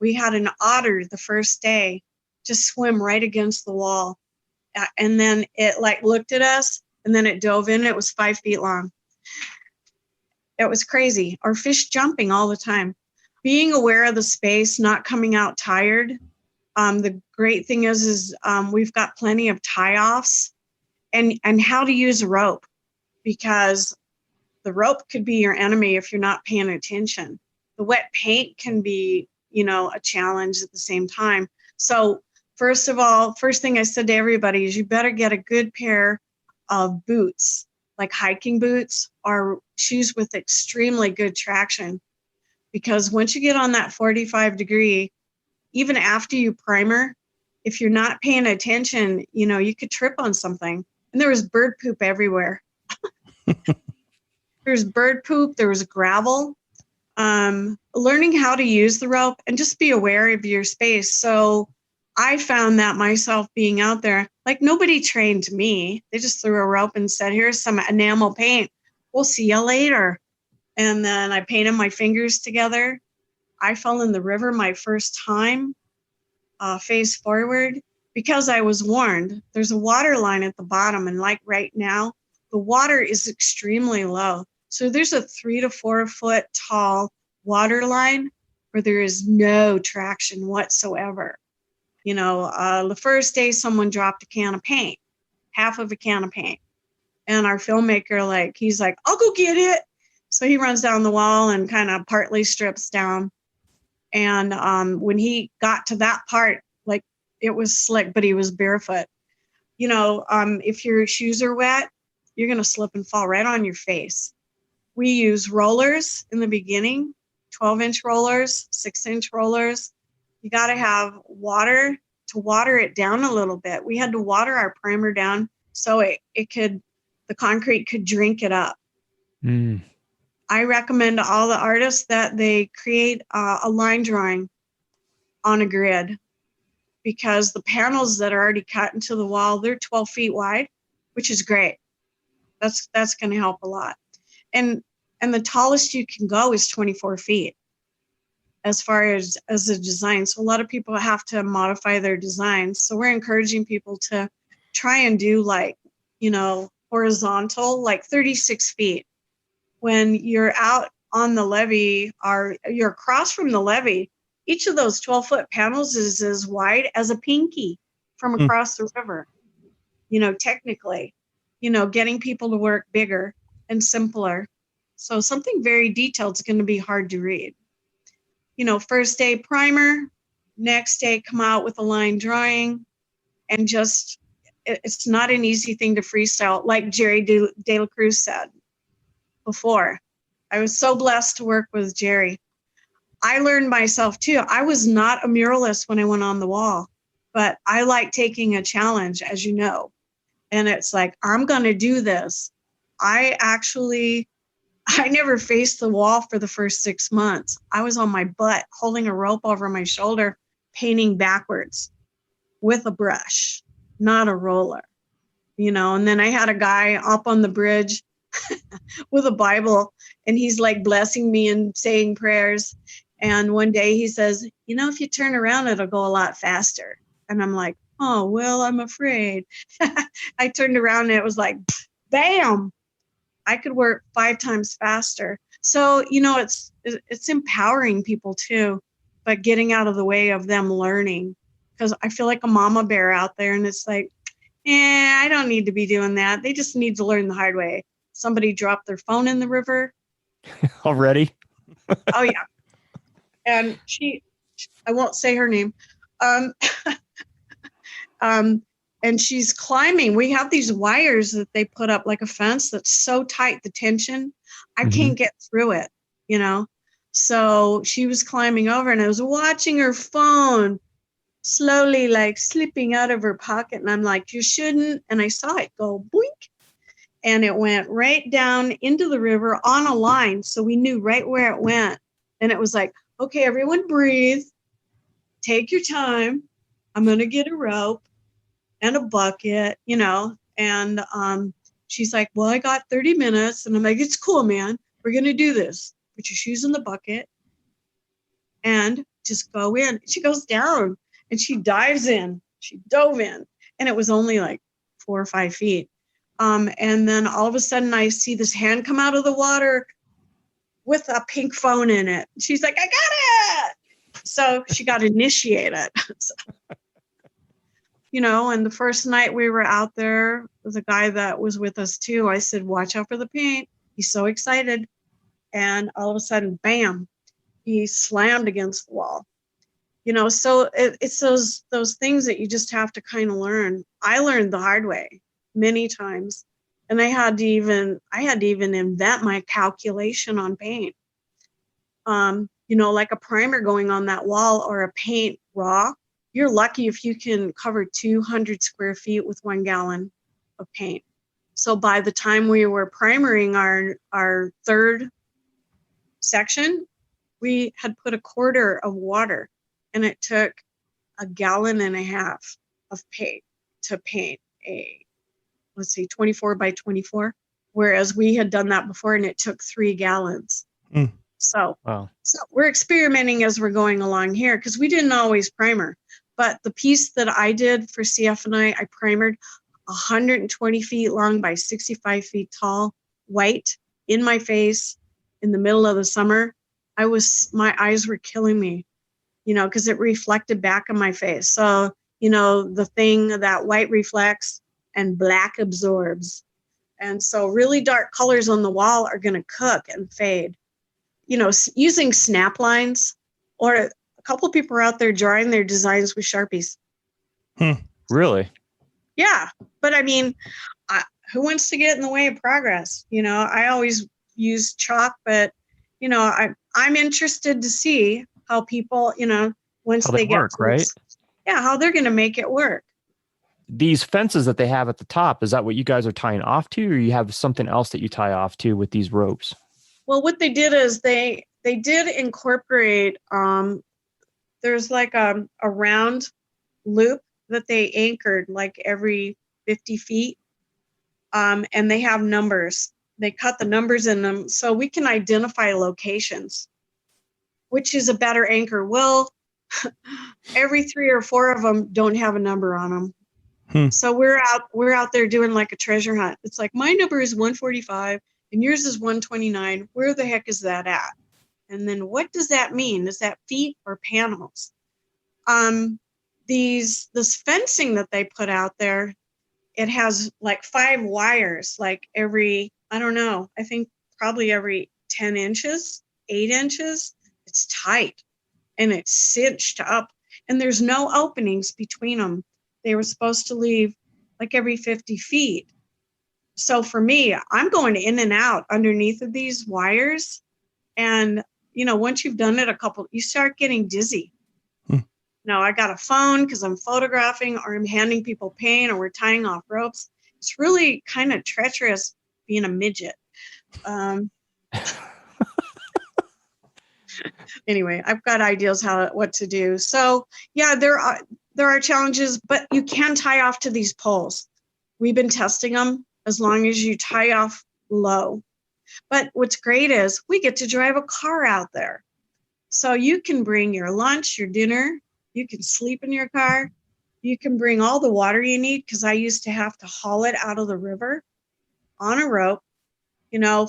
We had an otter the first day just swim right against the wall. And then it looked at us, and then it dove in. It was 5 feet long. It was crazy. Our fish jumping all the time. Being aware of the space, not coming out tired. The great thing is we've got plenty of tie-offs and how to use a rope, because the rope could be your enemy if you're not paying attention. The wet paint can be, a challenge at the same time. So first of all, first thing I said to everybody is you better get a good pair of boots, like hiking boots or shoes with extremely good traction. Because once you get on that 45 degree, even after you primer, if you're not paying attention, you could trip on something. And there was bird poop everywhere. There's bird poop, there was gravel. Learning how to use the rope and just be aware of your space. So I found that myself being out there, like nobody trained me. They just threw a rope and said, here's some enamel paint. We'll see you later. And then I painted my fingers together. I fell in the river my first time, face forward, because I was warned. There's a water line at the bottom. And like right now, the water is extremely low. So there's a 3 to 4 foot tall water line where there is no traction whatsoever. The first day someone dropped a can of paint, half of a can of paint. And our filmmaker, he's like, I'll go get it. So he runs down the wall and kind of partly strips down. And when he got to that part, it was slick, but he was barefoot. If your shoes are wet, you're going to slip and fall right on your face. We use rollers in the beginning, 12-inch rollers, 6-inch rollers. You got to have water to water it down a little bit. We had to water our primer down so the concrete could drink it up. Mm. I recommend to all the artists that they create a line drawing on a grid, because the panels that are already cut into the wall, they're 12 feet wide, which is great. That's going to help a lot. And the tallest you can go is 24 feet as far as a design. So a lot of people have to modify their designs. So we're encouraging people to try and do horizontal, 36 feet. When you're out on the levee or you're across from the levee, each of those 12-foot panels is as wide as a pinky from across the river. Technically, getting people to work bigger and simpler. So something very detailed is going to be hard to read. First day primer, next day come out with a line drawing, and it's not an easy thing to freestyle, like Jerry De La Cruz said before. I was so blessed to work with Jerry. I learned myself too. I was not a muralist when I went on the wall, but I like taking a challenge, as you know. And it's like, I'm going to do this. I never faced the wall for the first 6 months. I was on my butt, holding a rope over my shoulder, painting backwards with a brush, not a roller, and then I had a guy up on the bridge with a Bible, and he's blessing me and saying prayers. And one day he says, if you turn around, it'll go a lot faster. And I'm like, oh, well, I'm afraid. I turned around and it was like, bam, I could work 5 times faster. So, it's empowering people too, but getting out of the way of them learning, because I feel like a mama bear out there, and it's like, I don't need to be doing that. They just need to learn the hard way. Somebody dropped their phone in the river. Already? Oh, yeah. And I won't say her name. And she's climbing. We have these wires that they put up like a fence that's so tight, the tension, I can't get through it, So she was climbing over, and I was watching her phone slowly slipping out of her pocket. And I'm like, you shouldn't. And I saw it go boink. And it went right down into the river on a line. So we knew right where it went. And it was like, okay, everyone breathe. Take your time. I'm going to get a rope and a bucket, And she's like, well, I got 30 minutes. And I'm like, it's cool, man. We're going to do this. Put your shoes in the bucket and just go in. She goes down and she dives in. She dove in. And it was only 4 or 5 feet. And then all of a sudden I see this hand come out of the water with a pink phone in it. She's like, I got it. So she got initiated. And the first night we were out there with a guy that was with us too, I said, watch out for the paint. He's so excited. And all of a sudden, bam, he slammed against the wall. So it's those things that you just have to kind of learn. I learned the hard way many times, and I had to even invent my calculation on paint. Like a primer going on that wall or a paint raw, you're lucky if you can cover 200 square feet with 1 gallon of paint. So by the time we were primering our third section, we had put a quarter of water, and it took 1.5 gallons of paint to paint a, 24 by 24, whereas we had done that before and it took 3 gallons. Mm. So, wow. So we're experimenting as we're going along here, because we didn't always primer. But the piece that I did for CF&I primered 120 feet long by 65 feet tall, white, in my face, in the middle of the summer. My eyes were killing me, because it reflected back in my face. So, the thing that white reflects and black absorbs. And so really dark colors on the wall are going to cook and fade. Using snap lines, or a couple of people are out there drawing their designs with Sharpies. Really? Yeah. But I mean, who wants to get in the way of progress? I always use chalk, but, I'm interested to see how people, once How they they get work, right? Yeah, how they're going to make it work. These fences that they have at the top, is that what you guys are tying off to, or you have something else that you tie off to with these ropes? Well, what they did is they did incorporate, there's like a round loop that they anchored like every 50 feet. And they have numbers. They cut the numbers in them so we can identify locations, which is a better anchor. Well, every 3 or 4 of them don't have a number on them. So we're out there doing like a treasure hunt. It's like, my number is 145 and yours is 129. Where the heck is that at? And then what does that mean? Is that feet or panels? This fencing that they put out there, it has like 5 wires, like every, I don't know, I think probably every 10 inches, 8 inches. It's tight and it's cinched up, and there's no openings between them. They were supposed to leave like every 50 feet. So for me, I'm going in and out underneath of these wires. And, once you've done it you start getting dizzy. No, I got a phone because I'm photographing, or I'm handing people paint, or we're tying off ropes. It's really kind of treacherous being a midget. Anyway, I've got ideas what to do. So yeah, there are challenges, but you can tie off to these poles. We've been testing them as long as you tie off low. But what's great is we get to drive a car out there. So you can bring your lunch, your dinner, you can sleep in your car, you can bring all the water you need, because I used to have to haul it out of the river on a rope,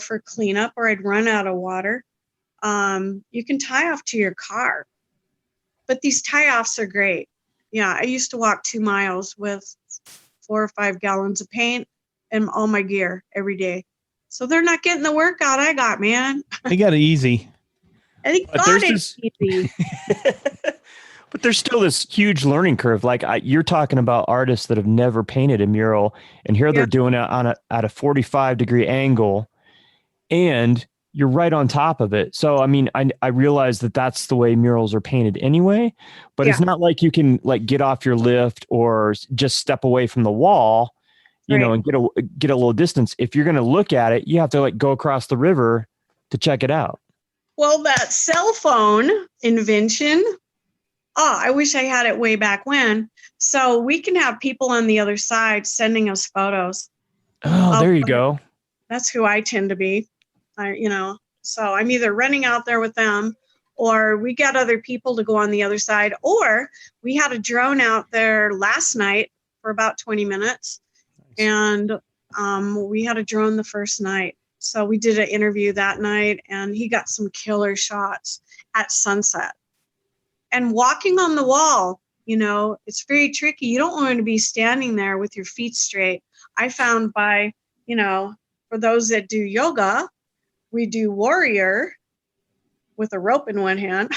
for cleanup, or I'd run out of water. You can tie off to your car. But these tie-offs are great. Yeah, I used to walk 2 miles with 4 or 5 gallons of paint and all my gear every day. So they're not getting the workout I got, man. They got it easy. I think God is easy. But there's still this huge learning curve. Like you're talking about artists that have never painted a mural, and here they're doing it at a 45-degree angle, and you're right on top of it. So, I mean, I realize that that's the way murals are painted anyway, but it's not like you can like get off your lift or just step away from the wall, and get a little distance. If you're going to look at it, you have to like go across the river to check it out. Well, that cell phone invention, I wish I had it way back when. So we can have people on the other side sending us photos. Oh, there you go. That's who I tend to be. So I'm either running out there with them, or we got other people to go on the other side, or we had a drone out there last night for about 20 minutes. Nice. And we had a drone the first night. So we did an interview that night, and he got some killer shots at sunset. And walking on the wall, it's very tricky. You don't want to be standing there with your feet straight. I found for those that do yoga, we do warrior, with a rope in one hand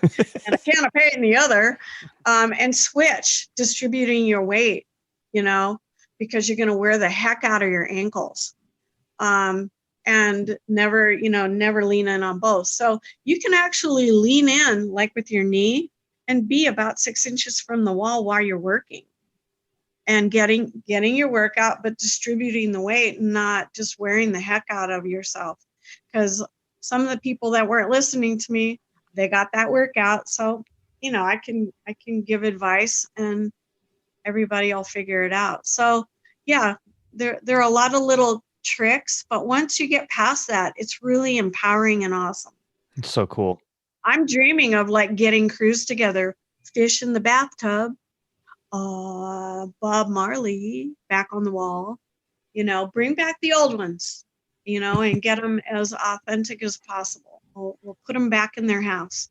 and a can of paint in the other, and switch distributing your weight, because you're going to wear the heck out of your ankles. And never lean in on both. So you can actually lean in like with your knee and be about 6 inches from the wall while you're working and getting your workout, but distributing the weight and not just wearing the heck out of yourself. Because some of the people that weren't listening to me, they got that workout. So, I can give advice and everybody will figure it out. So yeah, there are a lot of little tricks, but once you get past that, it's really empowering and awesome. It's so cool. I'm dreaming of like getting crews together, fish in the bathtub, Bob Marley back on the wall, bring back the old ones, and get them as authentic as possible. We'll put them back in their house.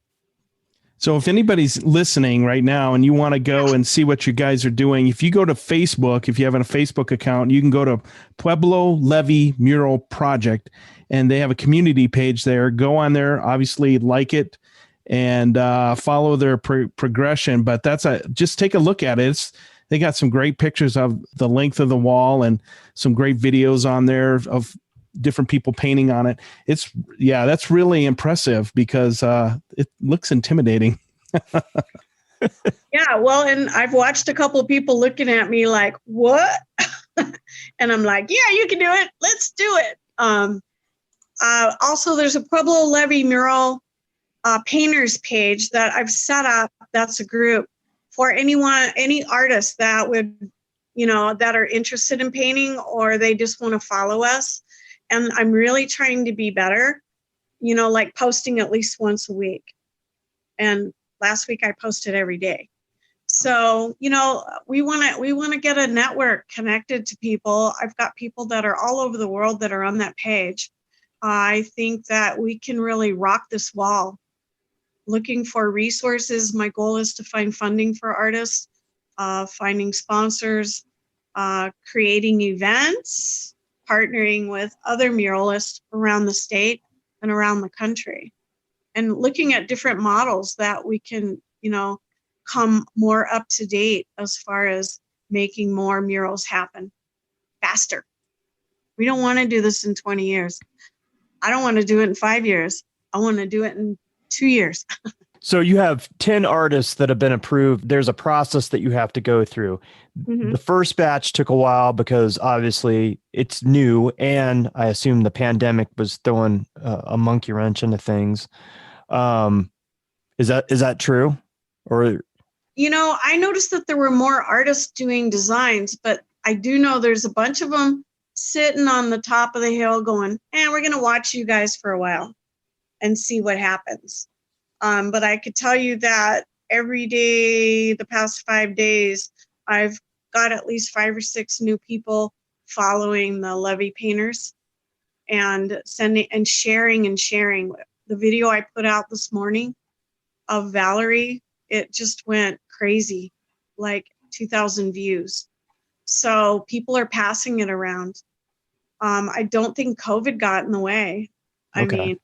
So if anybody's listening right now and you want to go and see what you guys are doing, if you go to Facebook, if you have a Facebook account, you can go to Pueblo Levee Mural Project, and they have a community page there. Go on there, obviously like it, and follow their progression. But just take a look at it. They got some great pictures of the length of the wall and some great videos on there of different people painting on it. That's really impressive because it looks intimidating. Yeah, well, and I've watched a couple of people looking at me like, what? And I'm like, yeah, you can do it. Let's do it. Also, there's a Pueblo Levee Mural painters page that I've set up. That's a group for any artists that would, that are interested in painting, or they just want to follow us. And I'm really trying to be better, like posting at least once a week. And last week I posted every day. So, we want to get a network connected to people. I've got people that are all over the world that are on that page. I think that we can really rock this wall. Looking for resources. My goal is to find funding for artists, finding sponsors, creating events, partnering with other muralists around the state and around the country, and looking at different models that we can, come more up to date as far as making more murals happen faster. We don't want to do this in 20 years. I don't want to do it in 5 years. I want to do it in 2 years. So you have 10 artists that have been approved. There's a process that you have to go through. Mm-hmm. The first batch took a while because obviously it's new, and I assume the pandemic was throwing a monkey wrench into things. Is that true? Or I noticed that there were more artists doing designs, but I do know there's a bunch of them sitting on the top of the hill going, we're going to watch you guys for a while and see what happens. But I could tell you that every day, the past 5 days, I've got at least 5 or 6 new people following the Levee painters and sending and sharing. The video I put out this morning of Valerie, it just went crazy, like 2,000 views. So people are passing it around. I don't think COVID got in the way. Okay.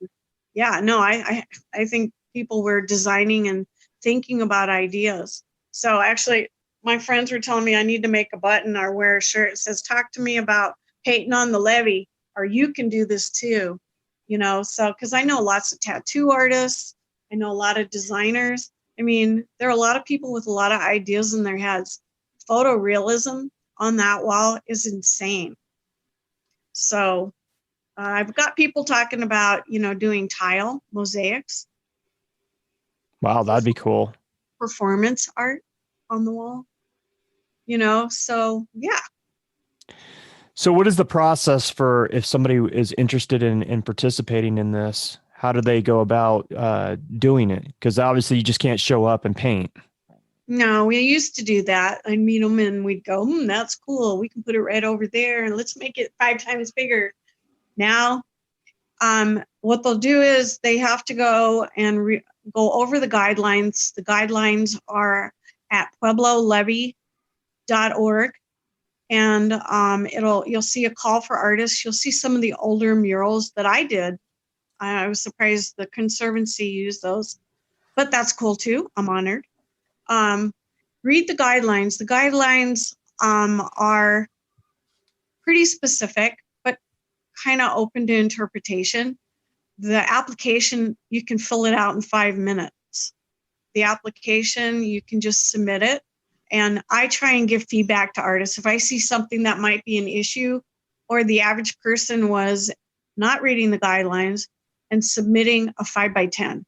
I think people were designing and thinking about ideas. So actually, my friends were telling me I need to make a button or wear a shirt that says, talk to me about painting on the levee, or you can do this too. So because I know lots of tattoo artists, I know a lot of designers. I mean, there are a lot of people with a lot of ideas in their heads. Photorealism on that wall is insane. So I've got people talking about, doing tile mosaics. Wow, that'd be cool. Performance art on the wall, so yeah. So what is the process for if somebody is interested in participating in this? How do they go about doing it? Because obviously you just can't show up and paint. No, we used to do that. I'd meet them and we'd go, that's cool. We can put it right over there and let's make it 5 times bigger. Now, what they'll do is they have to go and go over the guidelines. The guidelines are at pueblolevee.org. And you'll see a call for artists. You'll see some of the older murals that I did I was surprised the Conservancy used those, but that's cool too. I'm honored. Read the guidelines. The guidelines are pretty specific, but kind of open to interpretation. The application, you can fill it out in 5 minutes. The application, you can just submit it. And I try and give feedback to artists. If I see something that might be an issue, or the average person was not reading the guidelines and submitting a 5x10.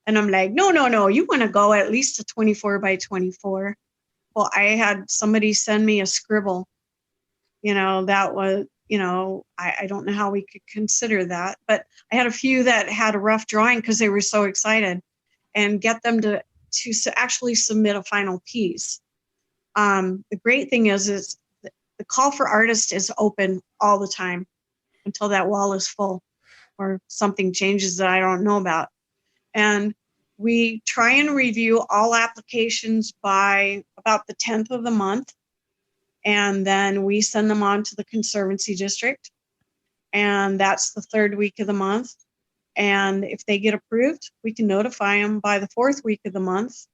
And I'm like, no, you want to go at least a 24x24. Well, I had somebody send me a scribble. That was, I don't know how we could consider that, but I had a few that had a rough drawing because they were so excited, and get them to actually submit a final piece. The great thing is the call for artists is open all the time until that wall is full or something changes that I don't know about. And we try and review all applications by about the 10th of the month. And then we send them on to the Conservancy District. And that's the 3rd week of the month. And if they get approved, we can notify them by the 4th week of the month.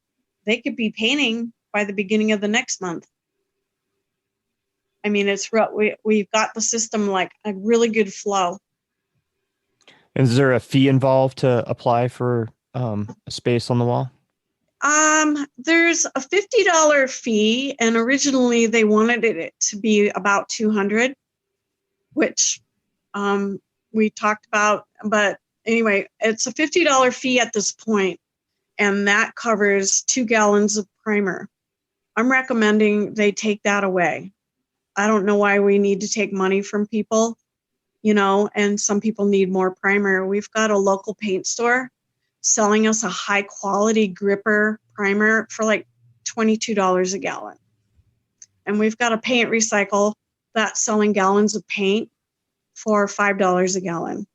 They could be painting by the beginning of the next month. I mean, we've got the system like a really good flow. Is there a fee involved to apply for a space on the wall? There's a $50 fee, and originally they wanted it to be about $200, which we talked about. But anyway, it's a $50 fee at this point, and that covers 2 gallons of primer. I'm recommending they take that away. I don't know why we need to take money from people, and some people need more primer. We've got a local paint store selling us a high quality gripper primer for like $22 a gallon. And we've got a paint recycle that's selling gallons of paint for $5 a gallon.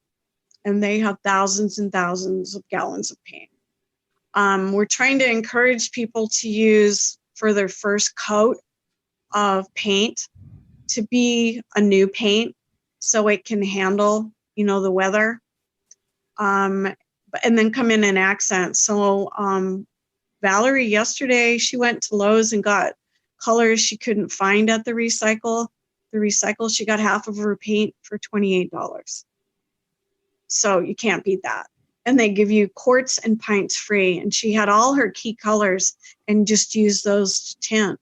And they have thousands and thousands of gallons of paint. We're trying to encourage people to use for their first coat of paint to be a new paint so it can handle, the weather. And then come in and accent. So Valerie yesterday, she went to Lowe's and got colors she couldn't find at the recycle. She got half of her paint for $28. So you can't beat that. And they give you quarts and pints free. And she had all her key colors and just used those to tint.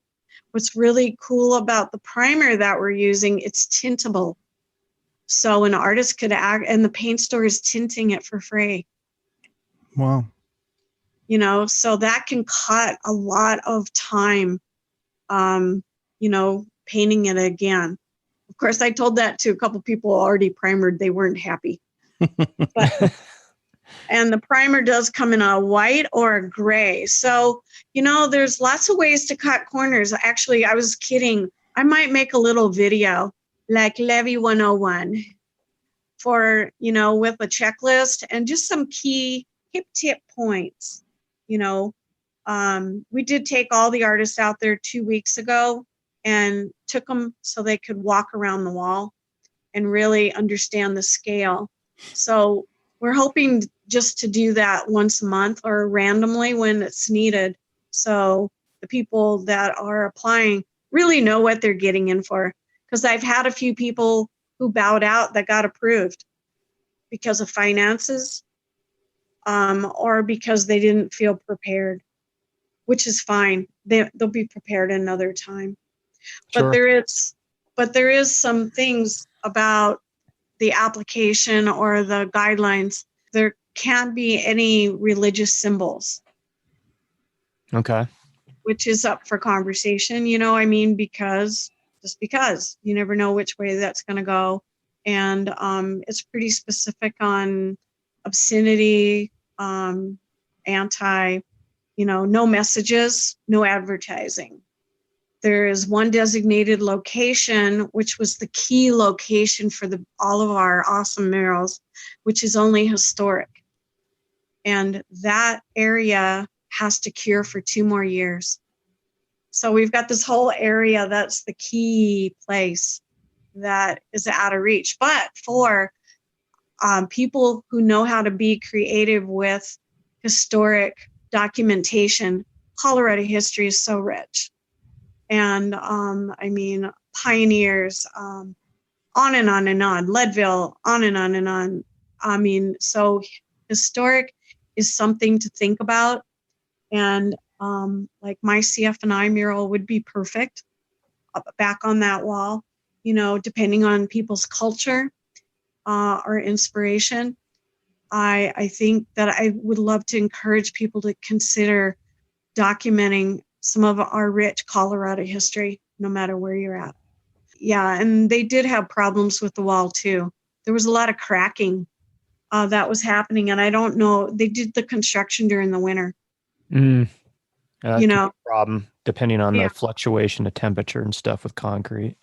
What's really cool about the primer that we're using, it's tintable. So an artist could and the paint store is tinting it for free. Wow. So that can cut a lot of time, painting it again. Of course, I told that to a couple people already primered. They weren't happy. And the primer does come in a white or a gray. So, there's lots of ways to cut corners. Actually, I was kidding. I might make a little video like Levee 101 for, with a checklist and just some key tip points. We did take all the artists out there 2 weeks ago and took them so they could walk around the wall and really understand the scale. So we're hoping just to do that once a month or randomly when it's needed. So the people that are applying really know what they're getting in for. Because I've had a few people who bowed out that got approved because of finances. Or because they didn't feel prepared, which is fine. They'll be prepared another time. Sure. But there is some things about the application or the guidelines. There can't be any religious symbols. Okay. Which is up for conversation, because you never know which way that's going to go. And it's pretty specific on obscenity, no messages, no advertising. There is one designated location, which was the key location for all of our awesome murals, which is only historic. And that area has to cure for 2 more years. So we've got this whole area that's the key place that is out of reach. But for people who know how to be creative with historic documentation. Colorado history is so rich. And I mean, pioneers, on and on and on, Leadville, on and on and on. I mean, so historic is something to think about. And like my CF&I mural would be perfect back on that wall, you know, depending on people's culture or inspiration. I think that I would love to encourage people to consider documenting some of our rich Colorado history, no matter where you're at. Yeah, and they did have problems with the wall too. There was a lot of cracking that was happening, and I don't know, they did the construction during the winter. You know, problem depending on the fluctuation of temperature and stuff with concrete.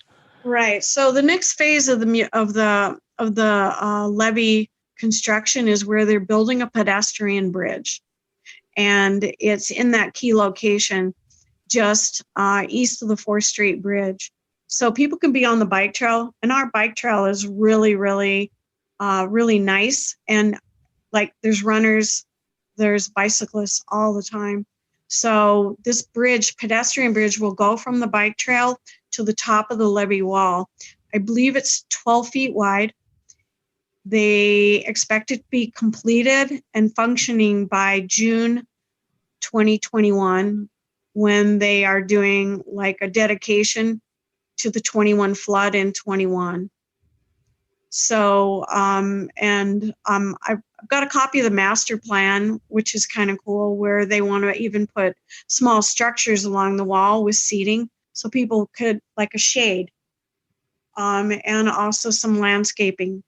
Right. So the next phase of the levee construction is where they're building a pedestrian bridge, and it's in that key location just east of the 4th Street Bridge. So people can be on the bike trail, and our bike trail is really, really, really nice. And like there's runners, there's bicyclists all the time. So this bridge, pedestrian bridge, will go from the bike trail to the top of the levee wall. I believe it's 12 feet wide. They expect it to be completed and functioning by June 2021, when they are doing like a dedication to the 21 flood in 21. So, I've got a copy of the master plan, which is kind of cool, where they want to even put small structures along the wall with seating so people could, like a shade, and also some landscaping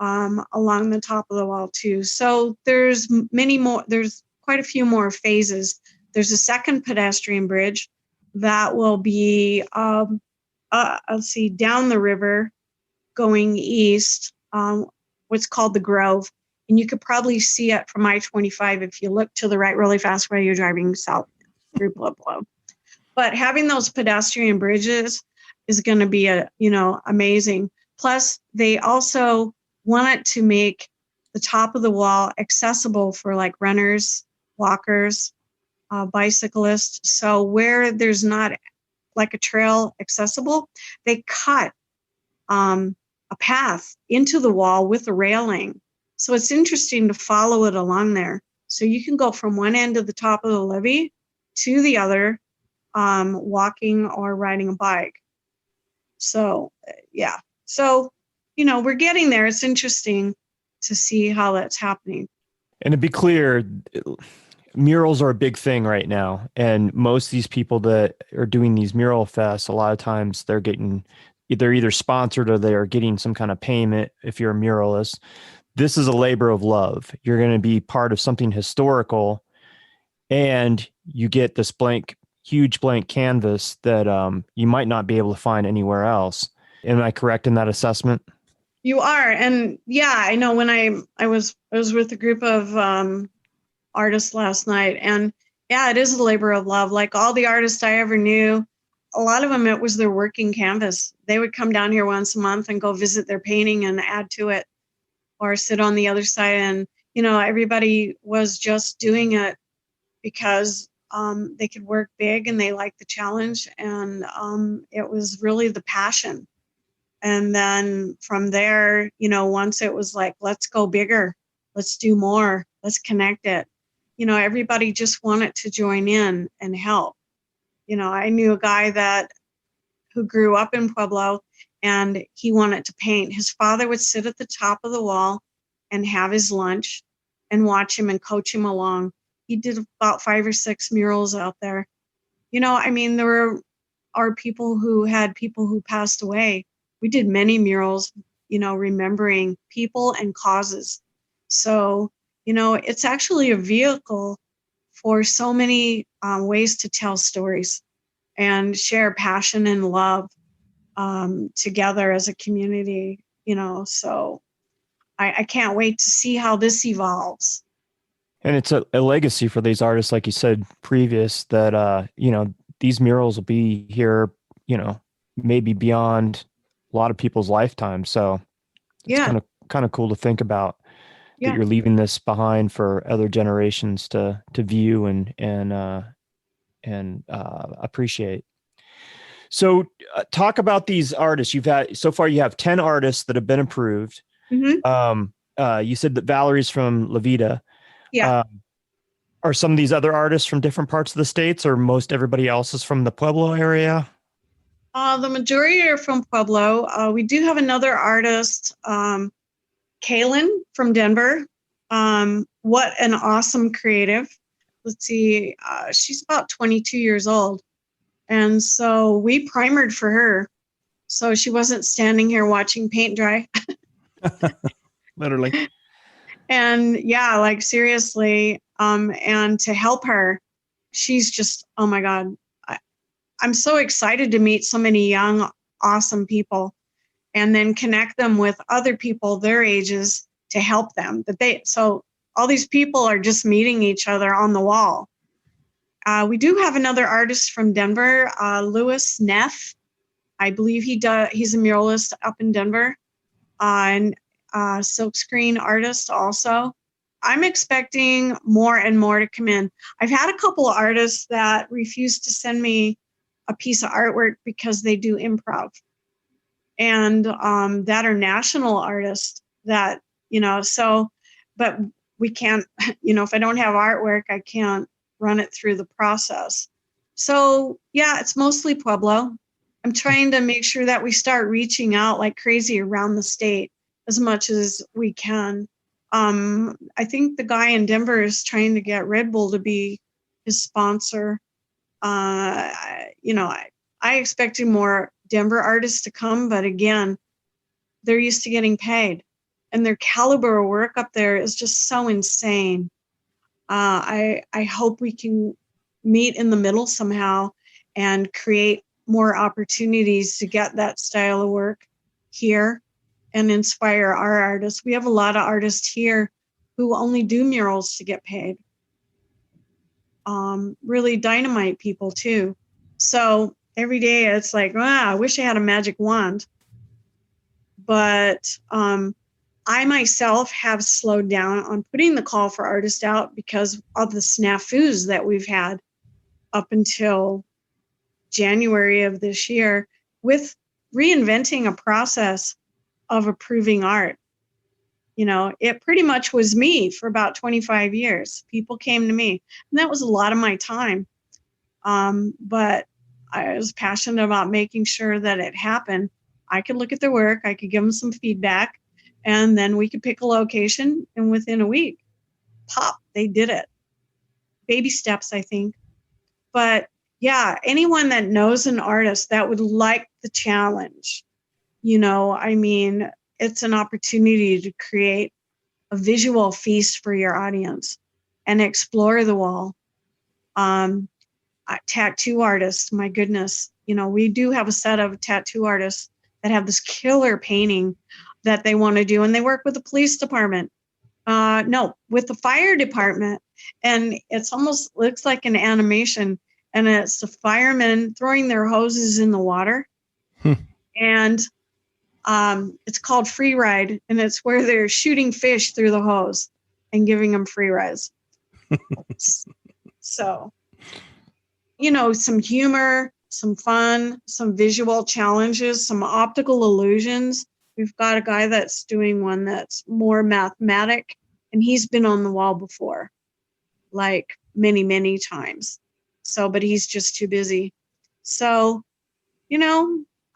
along the top of the wall too. So there's quite a few more phases. There's a second pedestrian bridge that will be, down the river going east, what's called the Grove. And you could probably see it from I-25 if you look to the right really fast while you're driving south through Pueblo. But having those pedestrian bridges is going to be amazing. Plus, they also wanted to make the top of the wall accessible for like runners, walkers, bicyclists. So where there's not like a trail accessible, they cut a path into the wall with a railing. So it's interesting to follow it along there. So you can go from one end of the top of the levee to the other, walking or riding a bike. So, yeah. So, we're getting there. It's interesting to see how that's happening. And to be clear, murals are a big thing right now. And most of these people that are doing these mural fests, a lot of times they're either sponsored or they are getting some kind of payment if you're a muralist. This is a labor of love. You're going to be part of something historical, and you get this huge blank canvas that you might not be able to find anywhere else. Am I correct in that assessment? You are. And yeah, I know when I was with a group of artists last night, and yeah, it is a labor of love. Like all the artists I ever knew, a lot of them, it was their working canvas. They would come down here once a month and go visit their painting and add to it, or sit on the other side. And, everybody was just doing it because they could work big and they liked the challenge. And it was really the passion. And then from there, once it was like, let's go bigger, let's do more, let's connect it. Everybody just wanted to join in and help. I knew a guy who grew up in Pueblo, and he wanted to paint. His father would sit at the top of the wall and have his lunch and watch him and coach him along. He did about 5 or 6 murals out there. There are people who passed away. We did many murals, remembering people and causes. So, it's actually a vehicle for so many ways to tell stories and share passion and love together as a community, so I can't wait to see how this evolves. And it's a legacy for these artists, like you said previous, that, these murals will be here, maybe beyond a lot of people's lifetime. So it's kind of cool to think about Yeah. that you're leaving this behind for other generations to view and appreciate. So talk about these artists you've had so far. You have 10 artists that have been approved. You said that Valerie's from La Vida. Yeah. Are some of these other artists from different parts of the states, or most everybody else is from the Pueblo area? The majority are from Pueblo. We do have another artist, Kaylin from Denver. What an awesome creative. Let's see, she's about 22 years old. And so we primered for her. So she wasn't standing here watching paint dry. Literally. And yeah, like seriously, and to help her, she's just, oh my God, I'm so excited to meet so many young, awesome people and then connect them with other people their ages to help them. So all these people are just meeting each other on the wall. We do have another artist from Denver, Louis Neff. I believe he's a muralist up in Denver, and silkscreen artist also. I'm expecting more and more to come in. I've had a couple of artists that refuse to send me a piece of artwork because they do improv, and that are national artists that, but we can't, if I don't have artwork, I can't run it through the process. So yeah, it's mostly Pueblo. I'm trying to make sure that we start reaching out like crazy around the state as much as we can. I think the guy in Denver is trying to get Red Bull to be his sponsor. I expected more Denver artists to come, but again, they're used to getting paid, and their caliber of work up there is just so insane. I hope we can meet in the middle somehow and create more opportunities to get that style of work here and inspire our artists. We have a lot of artists here who only do murals to get paid. Really dynamite people too. So every day it's like, I wish I had a magic wand. But I myself have slowed down on putting the call for artists out because of the snafus that we've had up until January of this year with reinventing a process of approving art. It pretty much was me for about 25 years. People came to me, and that was a lot of my time. But I was passionate about making sure that it happened. I could look at their work, I could give them some feedback, and then we could pick a location, and within a week, pop, they did it. Baby steps, I think. But yeah, anyone that knows an artist that would like the challenge, it's an opportunity to create a visual feast for your audience and explore the wall. Tattoo artists, my goodness, we do have a set of tattoo artists that have this killer painting that they want to do, and they work with the police department. With the fire department, and it's almost looks like an animation, and it's the firemen throwing their hoses in the water. And it's called Free Ride, and it's where they're shooting fish through the hose and giving them free rides. So, some humor, some fun, some visual challenges, some optical illusions. We've got a guy that's doing one that's more mathematic, and he's been on the wall before, like many, many times. So, but he's just too busy. So,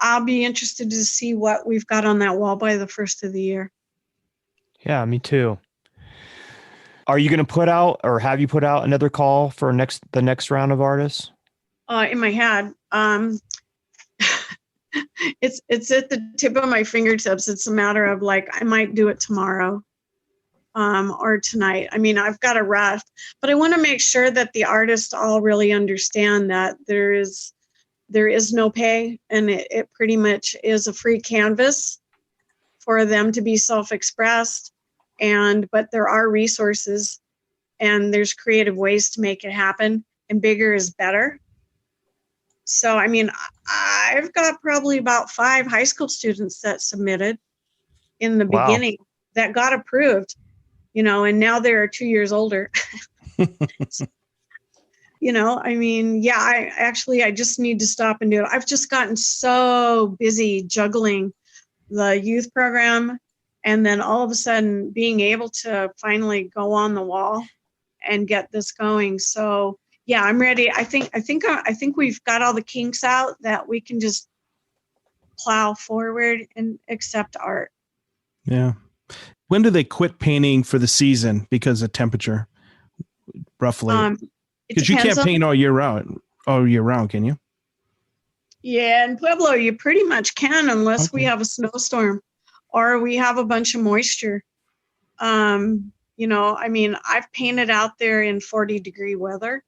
I'll be interested to see what we've got on that wall by the first of the year. Yeah, me too. Are you going to put out, or have you put out another call for the next round of artists? In my head, it's at the tip of my fingertips. It's a matter of like, I might do it tomorrow, or tonight. I've got a rush, but I want to make sure that the artists all really understand that there is no pay, and it pretty much is a free canvas for them to be self-expressed. But there are resources, and there's creative ways to make it happen, and bigger is better. So, I've got probably about 5 high school students that submitted in the beginning. that got approved, and now they're 2 years older. I mean, yeah, I just need to stop and do it. I've just gotten so busy juggling the youth program and then all of a sudden being able to finally go on the wall and get this going. So yeah, I'm ready. I think we've got all the kinks out that we can just plow forward and accept art. Yeah. When do they quit painting for the season because of temperature? Roughly. Because you can't paint all year round, can you? Yeah, in Pueblo, you pretty much can unless we have a snowstorm or we have a bunch of moisture. I mean, I've painted out there in 40-degree weather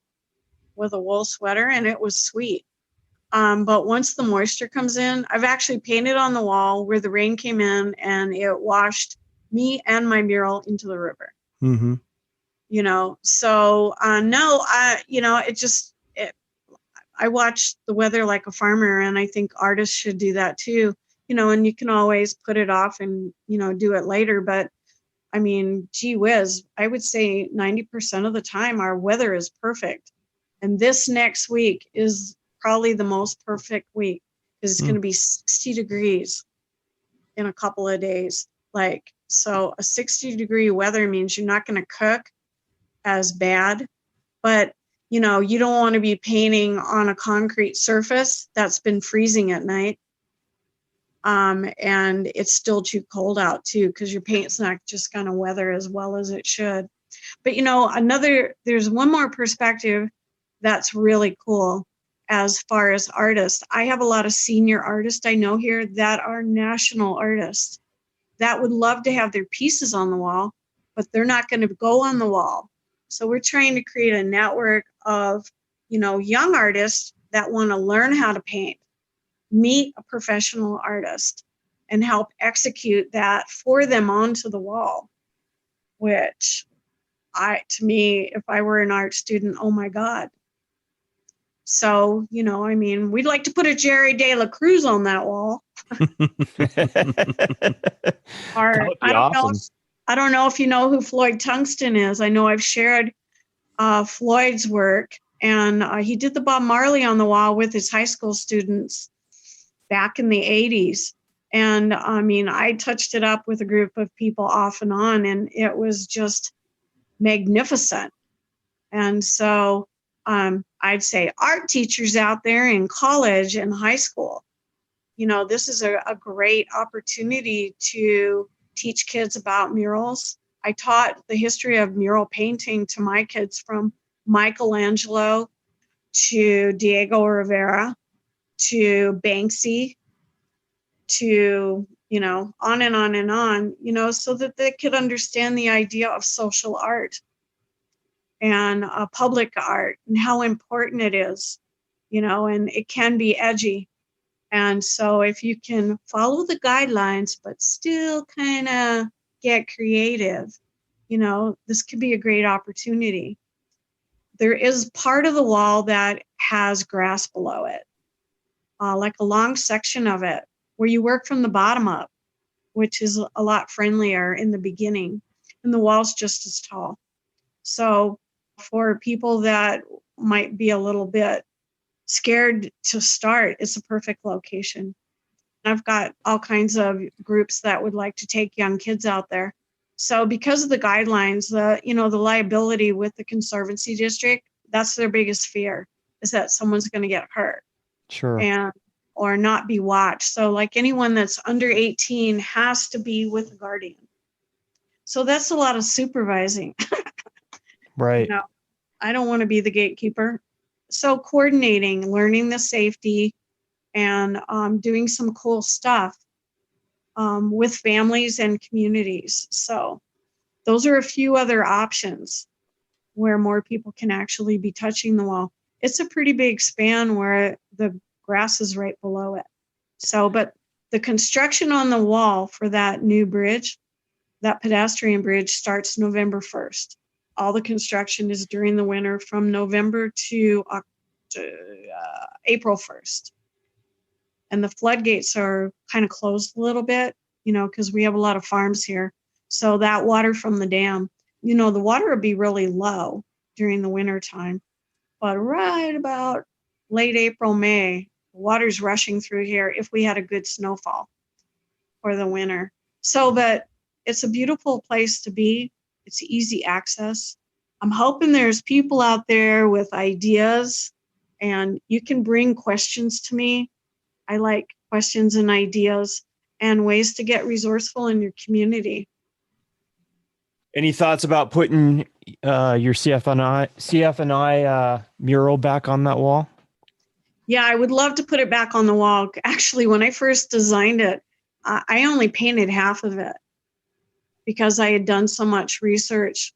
with a wool sweater, and it was sweet. But once the moisture comes in, I've actually painted on the wall where the rain came in, and it washed me and my mural into the river. Mm-hmm. So no, I watch the weather like a farmer, and I think artists should do that too, and you can always put it off and, do it later. But I mean, gee whiz, I would say 90% of the time our weather is perfect. And this next week is probably the most perfect week because it's going to be 60 degrees in a couple of days. So a 60-degree weather means you're not going to cook as bad, but you don't want to be painting on a concrete surface that's been freezing at night. And it's still too cold out too, because your paint's not just going to weather as well as it should. But there's one more perspective that's really cool as far as artists. I have a lot of senior artists I know here that are national artists that would love to have their pieces on the wall, but they're not going to go on the wall. So we're trying to create a network of, young artists that want to learn how to paint, meet a professional artist, and help execute that for them onto the wall, which to me, if I were an art student, oh my God. So, I mean, we'd like to put a Jerry De La Cruz on that wall. Or I don't know if you know who Floyd Tungsten is. I know I've shared Floyd's work, and he did the Bob Marley on the wall with his high school students back in the 80s. And I mean, I touched it up with a group of people off and on, and it was just magnificent. And so I'd say art teachers out there in college and high school, this is a great opportunity to teach kids about murals. I taught the history of mural painting to my kids, from Michelangelo to Diego Rivera to Banksy to, on and on and on, so that they could understand the idea of social art and public art and how important it is, and it can be edgy. And so if you can follow the guidelines, but still kind of get creative, this could be a great opportunity. There is part of the wall that has grass below it, like a long section of it where you work from the bottom up, which is a lot friendlier in the beginning, and the wall's just as tall. So for people that might be a little bit scared to start, it's a perfect location. I've got all kinds of groups that would like to take young kids out there. So because of the guidelines, the liability with the Conservancy District, that's their biggest fear, is that someone's going to get hurt. Sure. Or not be watched. So like anyone that's under 18 has to be with a guardian. So that's a lot of supervising. Right. I don't want to be the gatekeeper. So coordinating, learning the safety, and doing some cool stuff with families and communities. So those are a few other options where more people can actually be touching the wall. It's a pretty big span where the grass is right below it. So, but the construction on the wall for that new bridge, that pedestrian bridge, starts November 1st. All the construction is during the winter from November to April 1st. And the floodgates are kind of closed a little bit, because we have a lot of farms here. So that water from the dam, the water would be really low during the winter time. But right about late April, May, water's rushing through here if we had a good snowfall for the winter. So, but it's a beautiful place to be. It's easy access. I'm hoping there's people out there with ideas, and you can bring questions to me. I like questions and ideas and ways to get resourceful in your community. Any thoughts about putting your CF&I mural back on that wall? Yeah, I would love to put it back on the wall. Actually, when I first designed it, I only painted half of it because I had done so much research.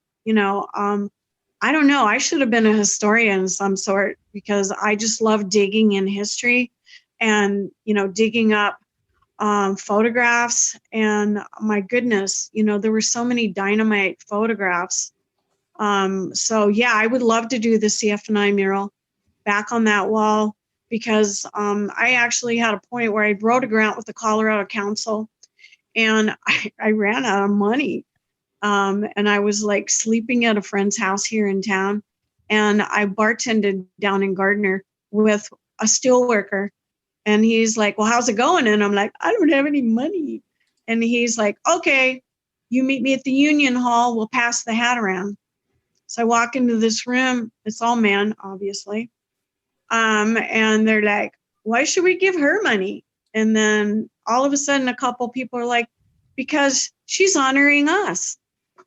I don't know. I should have been a historian of some sort because I just love digging in history and, digging up photographs. And my goodness, there were so many dynamite photographs. So yeah, I would love to do the CF&I mural back on that wall because I actually had a point where I wrote a grant with the Colorado Council and I ran out of money. And I was like sleeping at a friend's house here in town. And I bartended down in Gardner with a steel worker. And he's like, well, how's it going? And I'm like, I don't have any money. And he's like, okay, you meet me at the Union Hall. We'll pass the hat around. So I walk into this room. It's all men, obviously. And they're like, why should we give her money? And then all of a sudden, a couple people are like, because she's honoring us.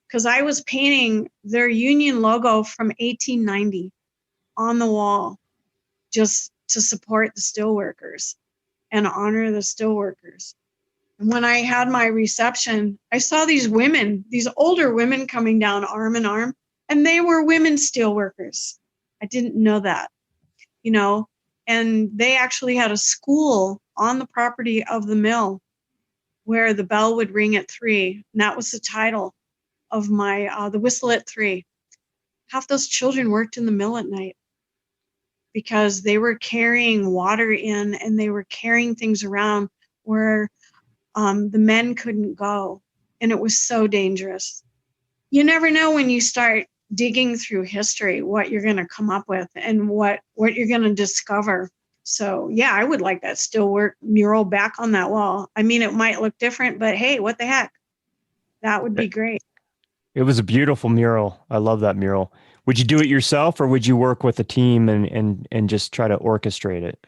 Because I was painting their union logo from 1890 on the wall just to support the steelworkers and honor the steelworkers. And when I had my reception, I saw these women, these older women coming down arm in arm, and they were women steelworkers. I didn't know that, and they actually had a school on the property of the mill where the bell would ring at 3. And that was the title of my, the whistle at 3. Half those children worked in the mill at night because they were carrying water in and they were carrying things around where the men couldn't go. And it was so dangerous. You never know when you start digging through history, what you're going to come up with and what you're going to discover. So yeah, I would like that steelwork mural back on that wall. I mean, it might look different, but hey, what the heck? That would be great. It was a beautiful mural. I love that mural. Would you do it yourself or would you work with a team and just try to orchestrate it?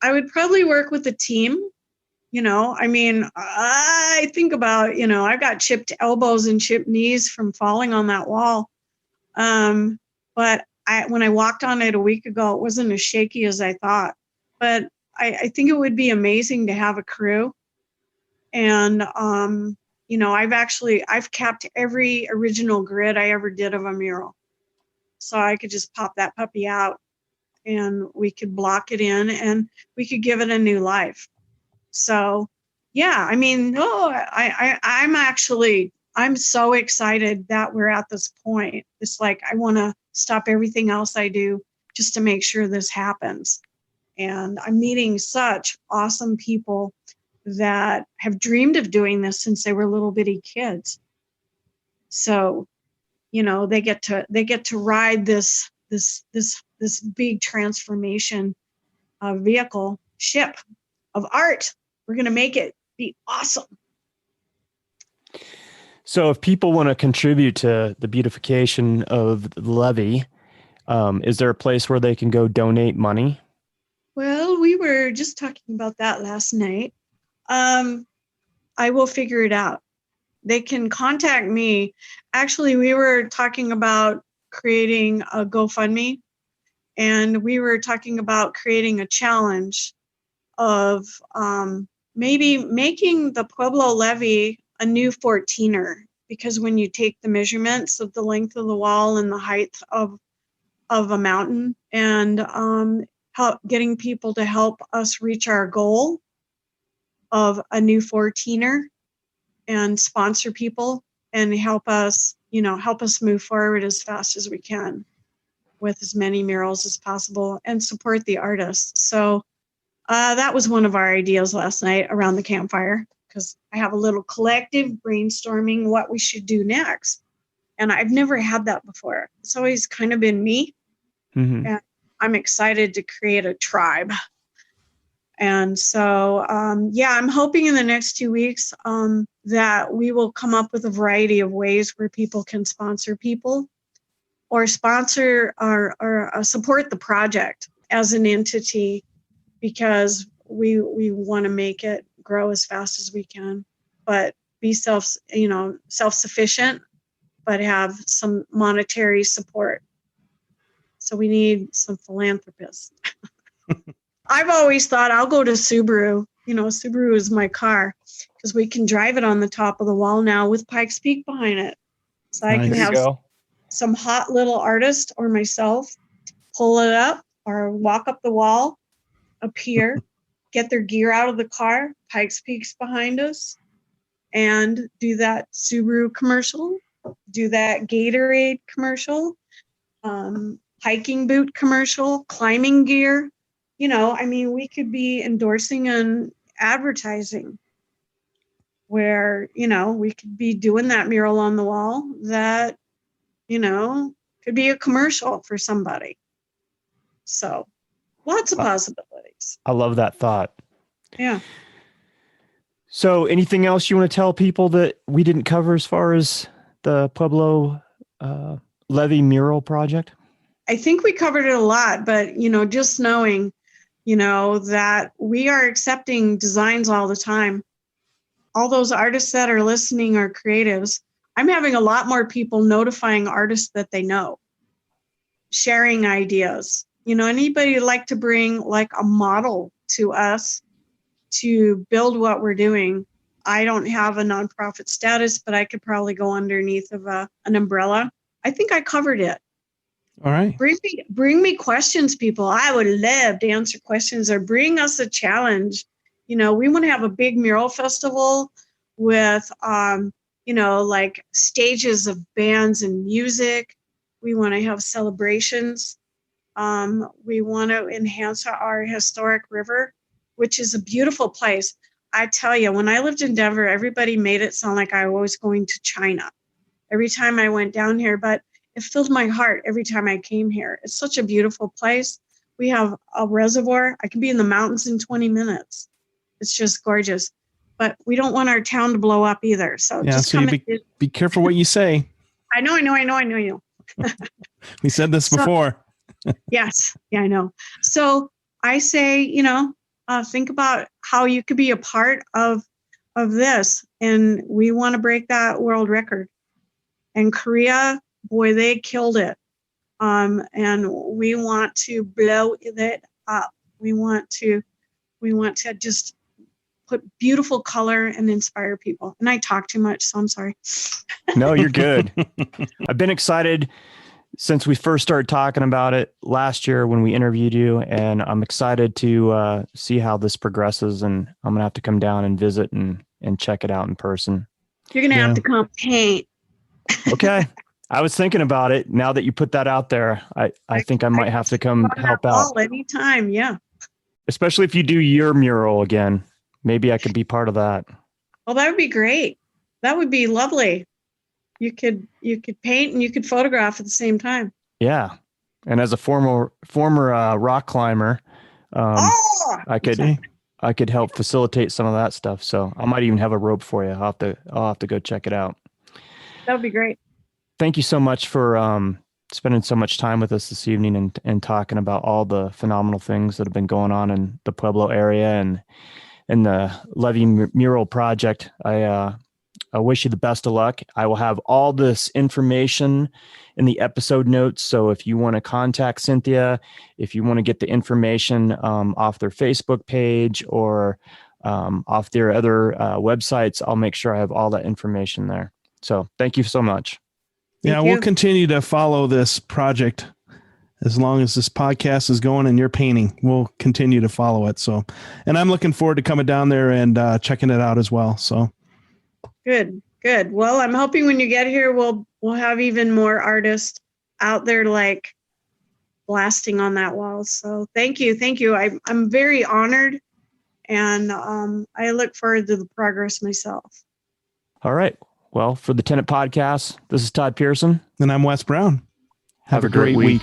I would probably work with a team. I think about, I've got chipped elbows and chipped knees from falling on that wall. But when I walked on it a week ago, it wasn't as shaky as I thought. But I think it would be amazing to have a crew. And, I've kept every original grid I ever did of a mural. So I could just pop that puppy out and we could block it in and we could give it a new life. So, yeah, I'm so excited that we're at this point. It's like, I want to stop everything else I do just to make sure this happens. And I'm meeting such awesome people that have dreamed of doing this since they were little bitty kids. So, they get to ride this big transformation ship of art. We're going to make it be awesome. So if people want to contribute to the beautification of the levee, is there a place where they can go donate money? Well, we were just talking about that last night. I will figure it out. They can contact me. Actually, we were talking about creating a GoFundMe, and we were talking about creating a challenge of maybe making the Pueblo Levee a new 14er, because when you take the measurements of the length of the wall and the height of a mountain and getting people to help us reach our goal of a new 14er and sponsor people and help us move forward as fast as we can with as many murals as possible and support the artists. So that was one of our ideas last night around the campfire. because I have a little collective brainstorming what we should do next. And I've never had that before. It's always kind of been me. Mm-hmm. And I'm excited to create a tribe. And so, I'm hoping in the next 2 weeks that we will come up with a variety of ways where people can sponsor people or sponsor or support the project as an entity, because we want to make it grow as fast as we can, but be self-sufficient, but have some monetary support. So we need some philanthropists. I've always thought I'll go to Subaru. Subaru is my car because we can drive it on the top of the wall now with Pikes Peak behind it. So I can have some hot little artist or myself pull it up or walk up the wall, appear, get their gear out of the car, Pikes Peak's behind us, and do that Subaru commercial, do that Gatorade commercial, hiking boot commercial, climbing gear. We could be endorsing and advertising where, we could be doing that mural on the wall that, could be a commercial for somebody. So lots of possibilities. I love that thought. Yeah. So anything else you want to tell people that we didn't cover as far as the Pueblo Levee Mural Project? I think we covered it a lot, but, just knowing, that we are accepting designs all the time. All those artists that are listening are creatives. I'm having a lot more people notifying artists that they know, sharing ideas. Anybody like to bring like a model to us to build what we're doing. I don't have a nonprofit status, but I could probably go underneath of an umbrella. I think I covered it. All right. Bring me questions, people. I would love to answer questions, or bring us a challenge. We want to have a big mural festival with, like stages of bands and music. We want to have celebrations. We want to enhance our historic river, which is a beautiful place. I tell you, when I lived in Denver, everybody made it sound like I was going to China every time I went down here, but it filled my heart every time I came here. It's such a beautiful place. We have a reservoir. I can be in the mountains in 20 minutes. It's just gorgeous. But we don't want our town to blow up either. So just come be careful what you say. I know. We said this before. Yes. Yeah, I know. So I say, think about how you could be a part of this. And we want to break that world record. And Korea, boy, they killed it. And we want to blow it up. We want to just put beautiful color and inspire people. And I talk too much, so I'm sorry. No, you're good. I've been excited since we first started talking about it last year when we interviewed you, and I'm excited to see how this progresses, and I'm going to have to come down and visit and check it out in person. You're going to have to come paint. Okay. I was thinking about it. Now that you put that out there, I think I might have to come help out. Anytime, yeah. Especially if you do your mural again. Maybe I could be part of that. Well, that would be great. That would be lovely. You could paint and you could photograph at the same time. Yeah. And as a former rock climber, I could help facilitate some of that stuff. So I might even have a rope for you. I'll have to go check it out. That would be great. Thank you so much for spending so much time with us this evening and talking about all the phenomenal things that have been going on in the Pueblo area and the Levee Mural Project. I wish you the best of luck. I will have all this information in the episode notes. So if you want to contact Cynthia, if you want to get the information off their Facebook page or off their other websites, I'll make sure I have all that information there. So thank you so much. Yeah, we'll continue to follow this project as long as this podcast is going and you're painting. We'll continue to follow it. So, and I'm looking forward to coming down there and checking it out as well. So, good. Well, I'm hoping when you get here, we'll have even more artists out there like blasting on that wall. So, thank you. I'm very honored and I look forward to the progress myself. All right. Well, for the Tenant Podcast, this is Todd Pearson. And I'm Wes Brown. Have a great week.